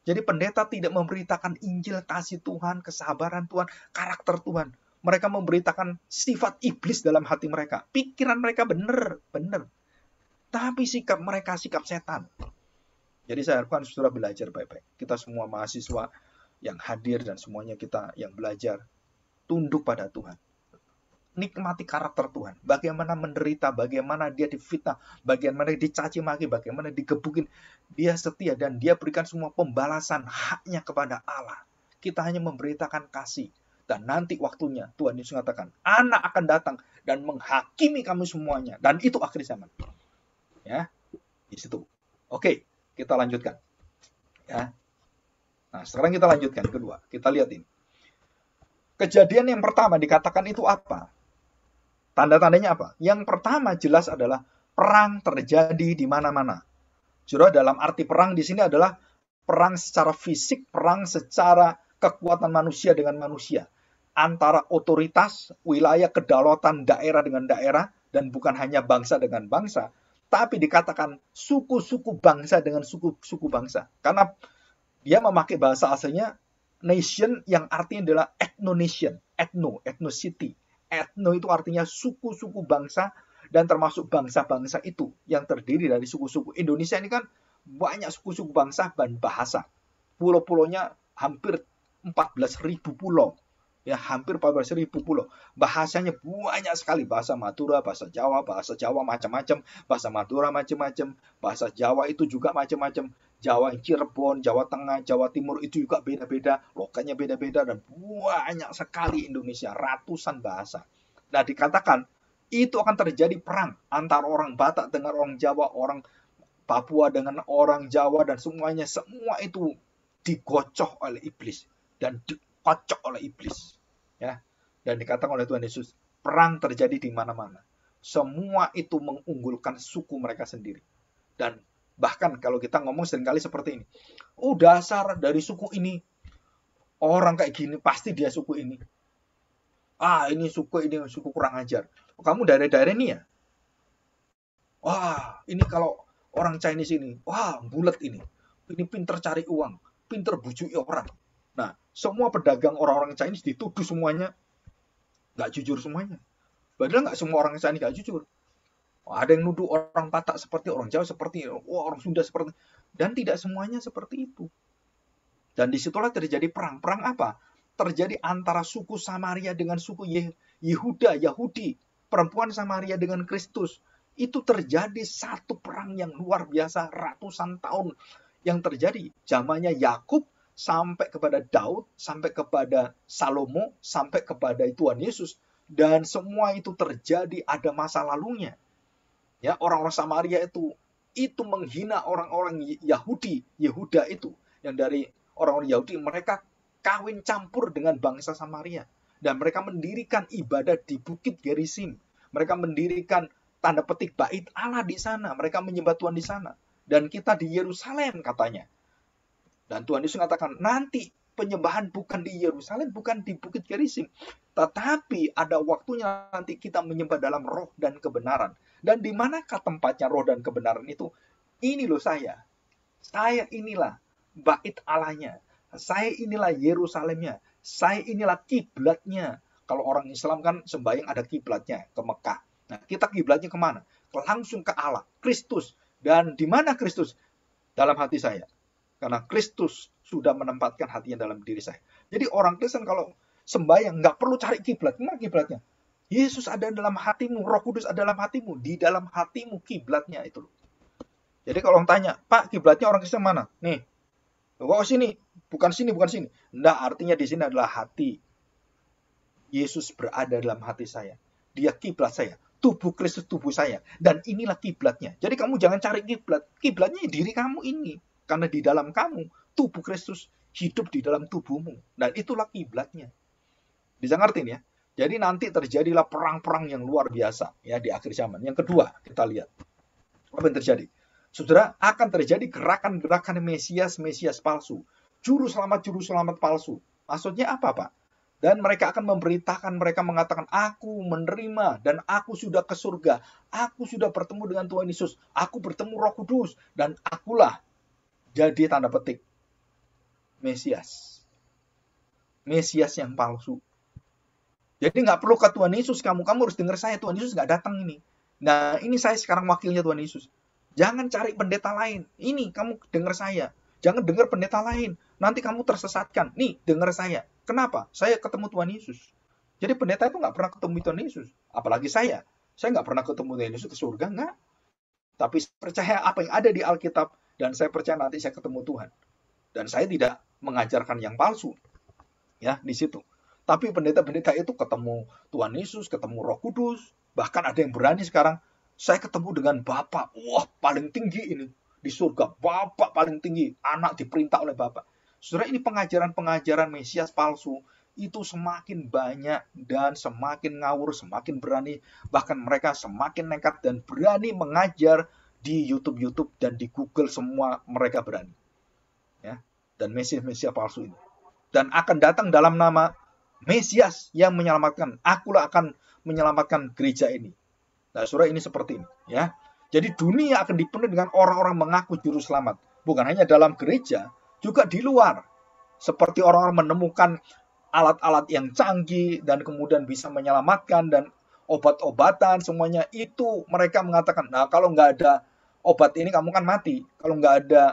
Jadi pendeta tidak memberitakan Injil kasih Tuhan, kesabaran Tuhan, karakter Tuhan. Mereka memberitakan sifat iblis dalam hati mereka. Pikiran mereka benar. Tapi sikap mereka sikap setan. Jadi saya harapkan saudara belajar baik-baik. Kita semua mahasiswa yang hadir dan semuanya kita yang belajar, tunduk pada Tuhan. Nikmati karakter Tuhan. Bagaimana menderita, bagaimana dia difitnah, bagaimana dicaci maki, bagaimana digebukin. Dia setia dan dia berikan semua pembalasan haknya kepada Allah. Kita hanya memberitakan kasih. Dan nanti waktunya Tuhan Yesus mengatakan, anak akan datang dan menghakimi kamu semuanya. Dan itu akhir zaman. Ya, di situ. Oke, kita lanjutkan. Ya. Nah, sekarang kita lanjutkan kedua. Kita lihat ini. Kejadian yang pertama dikatakan itu apa? Tanda-tandanya apa? Yang pertama jelas adalah perang terjadi di mana-mana. Saudara, dalam arti perang di sini adalah perang secara fisik, perang secara kekuatan manusia dengan manusia. Antara otoritas, wilayah, kedaulatan daerah dengan daerah, dan bukan hanya bangsa dengan bangsa, tapi dikatakan suku-suku bangsa dengan suku-suku bangsa. Karena dia memakai bahasa aslinya nation yang artinya adalah ethno-nation, ethnicity. Ethno itu artinya suku-suku bangsa, dan termasuk bangsa-bangsa itu yang terdiri dari suku-suku. Indonesia ini kan banyak suku-suku bangsa dan bahasa. Pulau-pulaunya hampir 14.000 pulau. Ya, hampir 14.000 pulau. Bahasanya banyak sekali. Bahasa Madura, bahasa Jawa macam-macam. Bahasa Madura macam-macam. Bahasa Jawa itu juga macam-macam. Jawa yang Cirebon, Jawa Tengah, Jawa Timur itu juga beda-beda. Logatnya beda-beda dan banyak sekali Indonesia. Ratusan bahasa. Nah, dikatakan itu akan terjadi perang antara orang Batak dengan orang Jawa, orang Papua dengan orang Jawa, dan semuanya. Semua itu digocok oleh iblis dan dikocok oleh iblis. Ya, dan dikatakan oleh Tuhan Yesus, perang terjadi di mana-mana. Semua itu mengunggulkan suku mereka sendiri. Dan bahkan kalau kita ngomong seringkali seperti ini, oh dasar dari suku ini, orang kayak gini pasti dia suku ini. Ini suku kurang ajar. Kamu dari daerah ini ya? Wah, ini kalau orang Chinese ini, wah bulat ini. Ini pinter cari uang, pinter bujuki orang. Nah, semua pedagang orang-orang Chinese dituduh semuanya nggak jujur semuanya. Padahal nggak semua orang Chinese nggak jujur. Ada yang nuduh orang Batak seperti, orang Jawa seperti, orang Sunda seperti, dan tidak semuanya seperti itu. Dan disitulah terjadi perang. Perang apa? Terjadi antara suku Samaria dengan suku Yehuda, Yahudi. Perempuan Samaria dengan Kristus. Itu terjadi satu perang yang luar biasa ratusan tahun yang terjadi. Zamannya Yakub sampai kepada Daud, sampai kepada Salomo, sampai kepada Tuhan Yesus. Dan semua itu terjadi ada masa lalunya. Ya, orang-orang Samaria itu menghina orang-orang Yahudi, Yehuda itu. Yang dari orang-orang Yahudi, mereka kawin campur dengan bangsa Samaria. Dan mereka mendirikan ibadah di Bukit Gerizim. Mereka mendirikan tanda petik bait Allah di sana. Mereka menyembah Tuhan di sana. Dan kita di Yerusalem katanya. Dan Tuhan Yesus mengatakan, nanti penyembahan bukan di Yerusalem, bukan di Bukit Gerizim. Tetapi ada waktunya nanti kita menyembah dalam roh dan kebenaran. Dan di manakah tempatnya roh dan kebenaran itu? Ini loh saya. Saya inilah bait Allahnya. Saya inilah Yerusalemnya. Saya inilah kiblatnya. Kalau orang Islam kan sembahyang ada kiblatnya ke Mekah. Nah, kita kiblatnya kemana? Langsung ke Allah, Kristus. Dan di mana Kristus? Dalam hati saya. Karena Kristus sudah menempatkan hatinya dalam diri saya. Jadi orang Kristen kalau sembahyang nggak perlu cari kiblat. Mana kiblatnya? Yesus ada dalam hatimu, Roh Kudus ada dalam hatimu, di dalam hatimu kiblatnya itu. Jadi kalau orang tanya, Pak, kiblatnya orang Kristen mana? Nih, oh sini, bukan sini, bukan sini. Enggak, artinya di sini adalah hati. Yesus berada dalam hati saya. Dia kiblat saya. Tubuh Kristus tubuh saya. Dan inilah kiblatnya. Jadi kamu jangan cari kiblat. Kiblatnya diri kamu ini. Karena di dalam kamu, tubuh Kristus hidup di dalam tubuhmu. Dan itulah kiblatnya. Bisa ngerti ya? Jadi nanti terjadilah perang-perang yang luar biasa ya di akhir zaman. Yang kedua, kita lihat apa yang terjadi. Saudara, akan terjadi gerakan-gerakan Mesias palsu. Juru selamat palsu. Maksudnya apa, Pak? Dan mereka akan memberitakan, mereka mengatakan, aku menerima dan aku sudah ke surga. Aku sudah bertemu dengan Tuhan Yesus. Aku bertemu Roh Kudus. Dan akulah jadi tanda petik Mesias. Mesias yang palsu. Jadi nggak perlu ke Tuhan Yesus kamu harus dengar saya. Tuhan Yesus nggak datang ini. Nah, ini saya sekarang wakilnya Tuhan Yesus. Jangan cari pendeta lain. Ini kamu dengar saya. Jangan dengar pendeta lain. Nanti kamu tersesatkan. Nih, dengar saya. Kenapa? Saya ketemu Tuhan Yesus. Jadi pendeta itu nggak pernah ketemu Tuhan Yesus. Apalagi saya. Saya nggak pernah ketemu Tuhan Yesus ke surga, nggak. Tapi saya percaya apa yang ada di Alkitab. Dan saya percaya nanti saya ketemu Tuhan. Dan saya tidak mengajarkan yang palsu. Ya, di situ. Tapi pendeta-pendeta itu ketemu Tuhan Yesus, ketemu Roh Kudus. Bahkan ada yang berani sekarang, saya ketemu dengan Bapa. Wah, paling tinggi ini. Di surga, Bapa paling tinggi. Anak diperintah oleh Bapa. Saudara, ini pengajaran-pengajaran Mesias palsu. Itu semakin banyak dan semakin ngawur, semakin berani. Bahkan mereka semakin nekat dan berani mengajar di YouTube dan di Google. Semua mereka berani. Ya, dan Mesias palsu ini. Dan akan datang dalam nama Mesias yang menyelamatkan. Akulah akan menyelamatkan gereja ini. Nah, saudara, ini seperti ini, ya. Jadi dunia akan dipenuhi dengan orang-orang mengaku juru selamat. Bukan hanya dalam gereja, juga di luar. Seperti orang-orang menemukan alat-alat yang canggih dan kemudian bisa menyelamatkan dan obat-obatan semuanya itu mereka mengatakan, nah kalau nggak ada obat ini kamu kan mati. Kalau nggak ada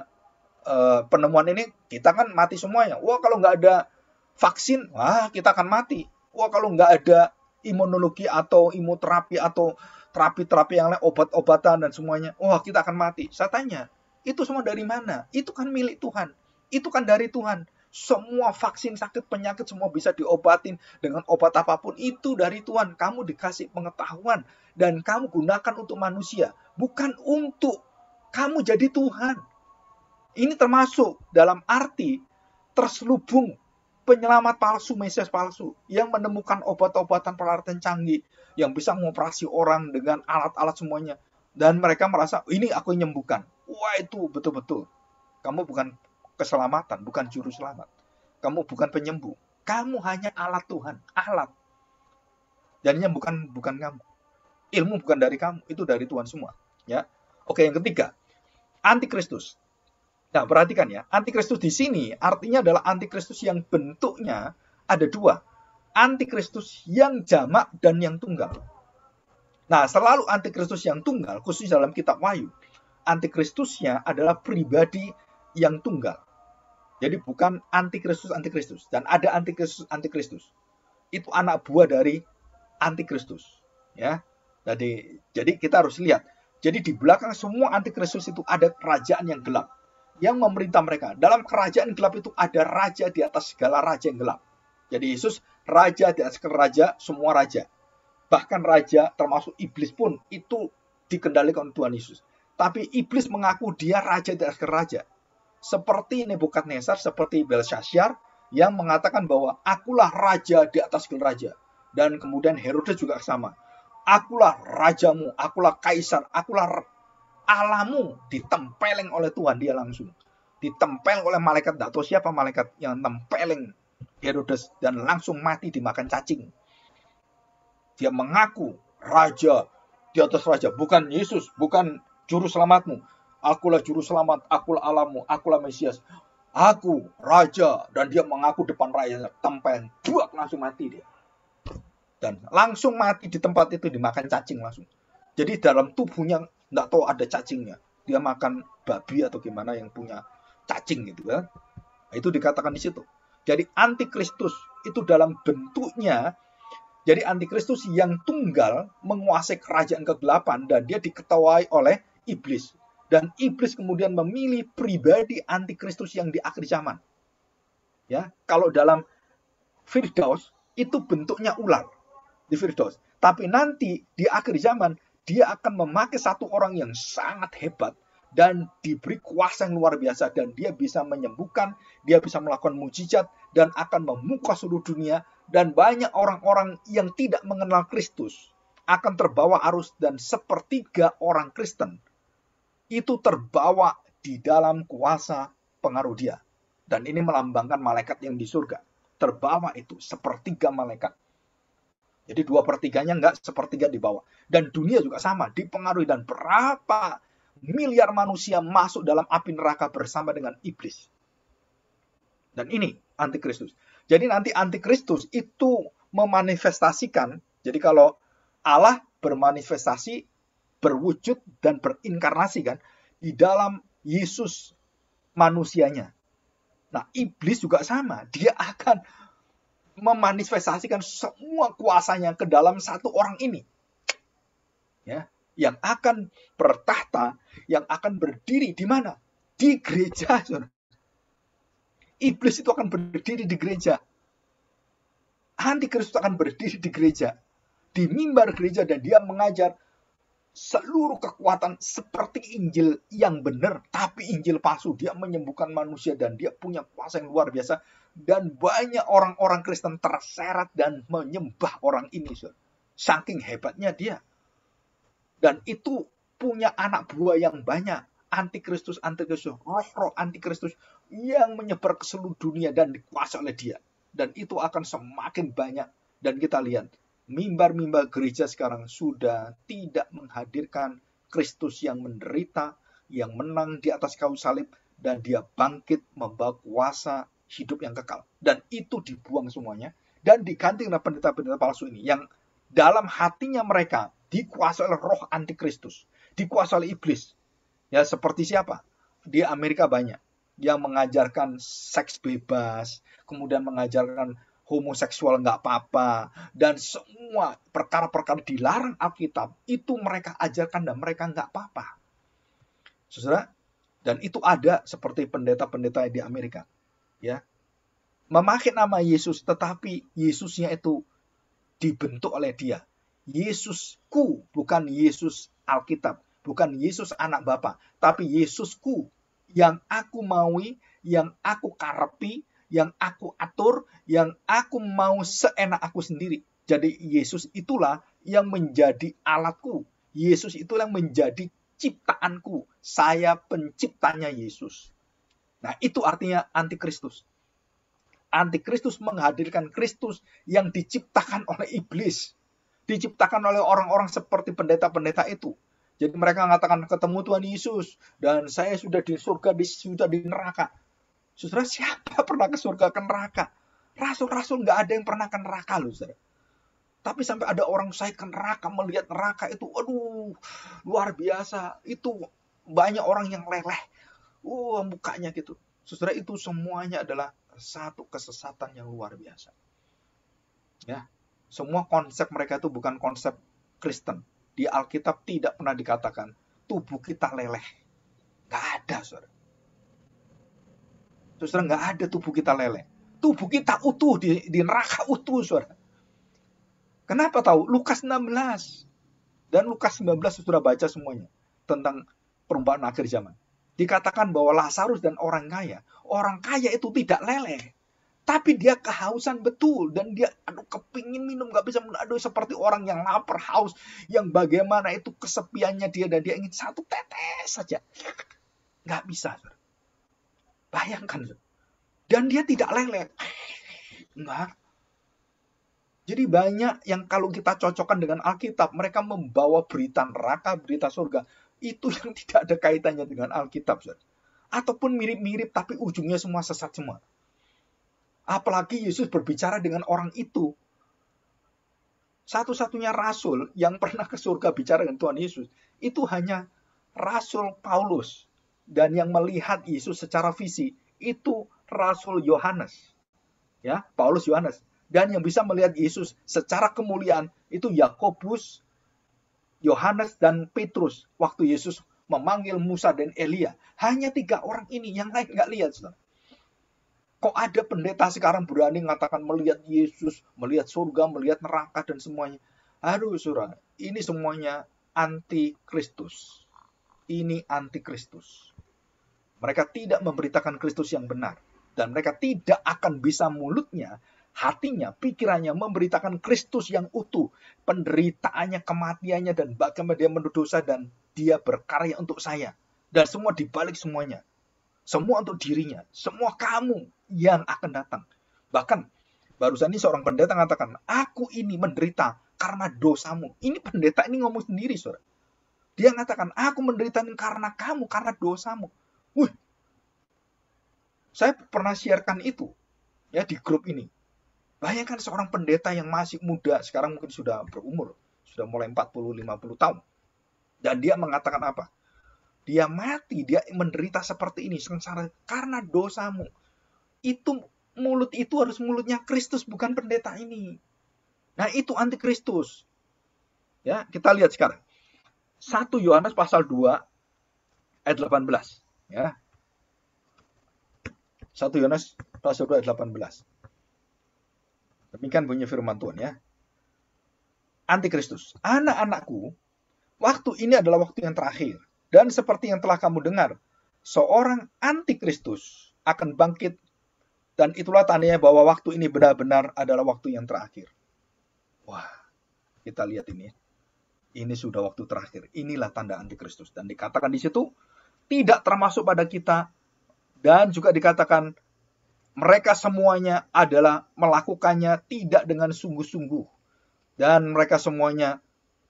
penemuan ini kita kan mati semuanya. Wah, kalau nggak ada vaksin, wah kita akan mati. Wah, kalau nggak ada imunologi atau imunoterapi atau terapi-terapi yang lain, obat-obatan dan semuanya, wah kita akan mati. Saya tanya, itu semua dari mana? Itu kan milik Tuhan. Itu kan dari Tuhan. Semua vaksin, sakit, penyakit, semua bisa diobatin dengan obat apapun. Itu dari Tuhan. Kamu dikasih pengetahuan dan kamu gunakan untuk manusia. Bukan untuk kamu jadi Tuhan. Ini termasuk dalam arti terselubung penyelamat palsu, Mesias palsu, yang menemukan obat-obatan peralatan canggih, yang bisa mengoperasi orang dengan alat-alat semuanya. Dan mereka merasa, ini aku yang menyembuhkan. Wah, itu betul-betul. Kamu bukan keselamatan, bukan juru selamat. Kamu bukan penyembuh. Kamu hanya alat Tuhan, alat. Jadinya bukan kamu. Ilmu bukan dari kamu, itu dari Tuhan semua. Ya. Oke, yang ketiga, antikristus. Nah, perhatikan ya, antikristus di sini artinya adalah antikristus yang bentuknya ada dua. Antikristus yang jamak dan yang tunggal. Nah, selalu antikristus yang tunggal, khusus dalam kitab Wahyu, antikristusnya adalah pribadi yang tunggal. Jadi bukan antikristus. Dan ada antikristus. Itu anak buah dari antikristus. Ya. Jadi kita harus lihat. Jadi di belakang semua antikristus itu ada kerajaan yang gelap yang memerintah mereka. Dalam kerajaan gelap itu ada raja di atas segala raja yang gelap. Jadi Yesus raja di atas segala raja, semua raja. Bahkan raja termasuk iblis pun itu dikendalikan oleh Tuhan Yesus. Tapi iblis mengaku dia raja di atas segala raja. Seperti Nebukadnezar, seperti Belshazzar yang mengatakan bahwa akulah raja di atas segala raja. Dan kemudian Herodes juga sama. Akulah rajamu, akulah kaisar, akulah Allahmu. Ditempeleng oleh Tuhan dia langsung. Ditempel oleh malaikat, tidak tahu siapa malaikat yang tempeleng Herodes dan langsung mati dimakan cacing. Dia mengaku raja di atas raja, bukan Yesus, bukan juru selamatmu. Akulah juru selamat, akulah Allahmu, akulah Mesias. Aku raja, dan dia mengaku depan rakyatnya, tempel, buak langsung mati dia. Dan langsung mati di tempat itu dimakan cacing langsung. Jadi dalam tubuhnya nggak tahu ada cacingnya. Dia makan babi atau gimana yang punya cacing gitu kan. Itu dikatakan di situ. Jadi antikristus itu dalam bentuknya, jadi antikristus yang tunggal menguasai kerajaan kegelapan dan dia diketahui oleh iblis. Dan iblis kemudian memilih pribadi antikristus yang di akhir zaman. Ya, kalau dalam Firdaus itu bentuknya ular di Firdaus. Tapi nanti di akhir zaman dia akan memakai satu orang yang sangat hebat dan diberi kuasa yang luar biasa dan dia bisa menyembuhkan, dia bisa melakukan mujizat dan akan memukau seluruh dunia dan banyak orang-orang yang tidak mengenal Kristus akan terbawa arus dan sepertiga orang Kristen itu terbawa di dalam kuasa pengaruh dia. Dan ini melambangkan malaikat yang di surga. Terbawa itu sepertiga malaikat. Jadi 2/3-nya enggak, sepertiga di bawah. Dan dunia juga sama, dipengaruhi dan berapa miliar manusia masuk dalam api neraka bersama dengan iblis. Dan ini antikristus. Jadi nanti antikristus itu memanifestasikan, jadi kalau Allah bermanifestasi, berwujud dan berinkarnasi kan di dalam Yesus manusianya. Nah, iblis juga sama, dia akan memanifestasikan semua kuasanya ke dalam satu orang ini. Ya, yang akan bertahta, yang akan berdiri di mana? Di gereja. Iblis itu akan berdiri di gereja. Antikristus akan berdiri di gereja. Di mimbar gereja dan dia mengajar seluruh kekuatan seperti Injil yang benar, tapi Injil palsu. Dia menyembuhkan manusia dan dia punya kuasa yang luar biasa. Dan banyak orang-orang Kristen terseret dan menyembah orang ini. Saking hebatnya dia. Dan itu punya anak buah yang banyak. Antikristus, roh-roh antikristus yang menyebar ke seluruh dunia dan dikuasai oleh dia. Dan itu akan semakin banyak. Dan kita lihat, mimbar-mimbar gereja sekarang sudah tidak menghadirkan Kristus yang menderita, yang menang di atas kayu salib, dan dia bangkit membawa kuasa hidup yang kekal. Dan itu dibuang semuanya dan diganti dengan pendeta-pendeta palsu ini yang dalam hatinya mereka dikuasai oleh roh antikristus, dikuasai oleh iblis. Ya, seperti siapa? Di Amerika banyak yang mengajarkan seks bebas, kemudian mengajarkan homoseksual nggak apa-apa, dan semua perkara-perkara dilarang Alkitab itu mereka ajarkan dan mereka nggak apa-apa. Saudara, dan itu ada seperti pendeta-pendeta di Amerika. Ya, memakai nama Yesus, tetapi Yesusnya itu dibentuk oleh dia. Yesusku, bukan Yesus Alkitab, bukan Yesus anak Bapa, tapi Yesusku yang aku maui, yang aku karepi, yang aku atur, yang aku mau seenak aku sendiri. Jadi Yesus itulah yang menjadi alatku. Yesus itulah yang menjadi ciptaanku. Saya penciptanya Yesus. Nah, itu artinya antikristus. Antikristus menghadirkan Kristus yang diciptakan oleh iblis. Diciptakan oleh orang-orang seperti pendeta-pendeta itu. Jadi mereka mengatakan ketemu Tuhan Yesus dan saya sudah di surga, sudah di neraka. Saudara, siapa pernah ke surga, ke neraka? Rasul-rasul nggak ada yang pernah ke neraka loh, saudara. Tapi sampai ada orang saya ke neraka, melihat neraka itu, aduh, luar biasa. Itu banyak orang yang leleh. Mukanya gitu. Saudara, itu semuanya adalah satu kesesatan yang luar biasa. Ya, semua konsep mereka itu bukan konsep Kristen. Di Alkitab tidak pernah dikatakan tubuh kita leleh. Nggak ada, saudara. Saudara, nggak ada tubuh kita leleh. Tubuh kita utuh, di neraka utuh, saudara. Kenapa tahu? Lukas 16 dan Lukas 19 sudah baca semuanya tentang perumpamaan akhir zaman. Dikatakan bahwa Lazarus dan orang kaya itu tidak leleh. Tapi dia kehausan betul. Dan dia kepingin minum, gak bisa minum. Seperti orang yang lapar, haus. Yang bagaimana itu kesepiannya dia. Dan dia ingin satu tetes saja. Gak bisa. Bayangkan. Dan dia tidak leleh. Enggak. Jadi banyak yang kalau kita cocokkan dengan Alkitab. Mereka membawa berita neraka, berita surga. Itu yang tidak ada kaitannya dengan Alkitab. Ataupun mirip-mirip tapi ujungnya semua sesat semua. Apalagi Yesus berbicara dengan orang itu. Satu-satunya rasul yang pernah ke surga bicara dengan Tuhan Yesus, itu hanya Rasul Paulus. Dan yang melihat Yesus secara fisik, itu Rasul Yohanes. Ya, Paulus Yohanes. Dan yang bisa melihat Yesus secara kemuliaan, itu Yakobus, Yohanes, dan Petrus. Waktu Yesus memanggil Musa dan Elia. Hanya 3 orang ini, yang lain nggak lihat. Saudara. Kok ada pendeta sekarang berani mengatakan melihat Yesus, melihat surga, melihat neraka, dan semuanya. Aduh, saudara, ini semuanya anti-Kristus. Ini anti-Kristus. Mereka tidak memberitakan Kristus yang benar. Dan mereka tidak akan bisa mulutnya, hatinya, pikirannya memberitakan Kristus yang utuh. Penderitaannya, kematiannya, dan bagaimana dia mendosa dan dia berkarya untuk saya. Dan semua dibalik semuanya. Semua untuk dirinya. Semua kamu yang akan datang. Bahkan barusan ini seorang pendeta mengatakan, aku ini menderita karena dosamu. Ini pendeta ini ngomong sendiri, saudara. Dia mengatakan, aku menderita karena kamu, karena dosamu. Saya pernah siarkan itu ya di grup ini. Bayangkan seorang pendeta yang masih muda, sekarang mungkin sudah berumur, sudah mulai 40-50 tahun. Dan dia mengatakan apa? Dia mati, dia menderita seperti ini, sengsara karena dosamu. Itu mulut itu harus mulutnya Kristus, bukan pendeta ini. Nah, itu anti-Kristus. Ya, kita lihat sekarang. 1 Yohanes pasal 2 ayat 18, ya. 1 Yohanes pasal 2 ayat 18. Demikian bunyi firman Tuhan, ya. Anti-Kristus. Anak-anakku, waktu ini adalah waktu yang terakhir. Dan seperti yang telah kamu dengar, seorang anti-Kristus akan bangkit. Dan itulah tandanya bahwa waktu ini benar-benar adalah waktu yang terakhir. Wah, kita lihat ini. Ini sudah waktu terakhir. Inilah tanda anti-Kristus. Dan dikatakan di situ, tidak termasuk pada kita. Dan juga dikatakan, mereka semuanya adalah melakukannya tidak dengan sungguh-sungguh. Dan mereka semuanya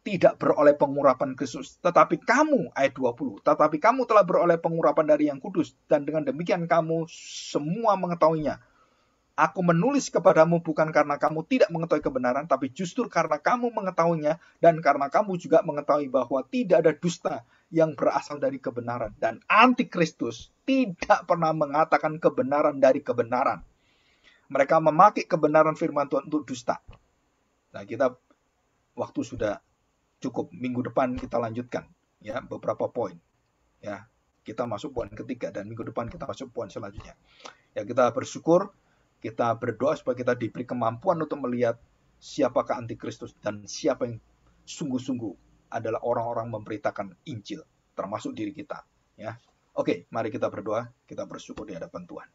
tidak beroleh pengurapan Kristus. Tetapi kamu, ayat 20, tetapi kamu telah beroleh pengurapan dari yang kudus. Dan dengan demikian kamu semua mengetahuinya. Aku menulis kepadamu bukan karena kamu tidak mengetahui kebenaran, tapi justru karena kamu mengetahuinya. Dan karena kamu juga mengetahui bahwa tidak ada dusta yang berasal dari kebenaran. Dan anti-Kristus tidak pernah mengatakan kebenaran dari kebenaran. Mereka memakai kebenaran firman Tuhan untuk dusta. Nah, kita waktu sudah cukup. Minggu depan kita lanjutkan ya beberapa poin. Ya, kita masuk poin ketiga dan minggu depan kita masuk poin selanjutnya. Ya, kita bersyukur, kita berdoa supaya kita diberi kemampuan untuk melihat siapakah antikristus dan siapa yang sungguh-sungguh adalah orang-orang memberitakan Injil, termasuk diri kita. Ya, oke, mari kita berdoa, kita bersyukur di hadapan Tuhan.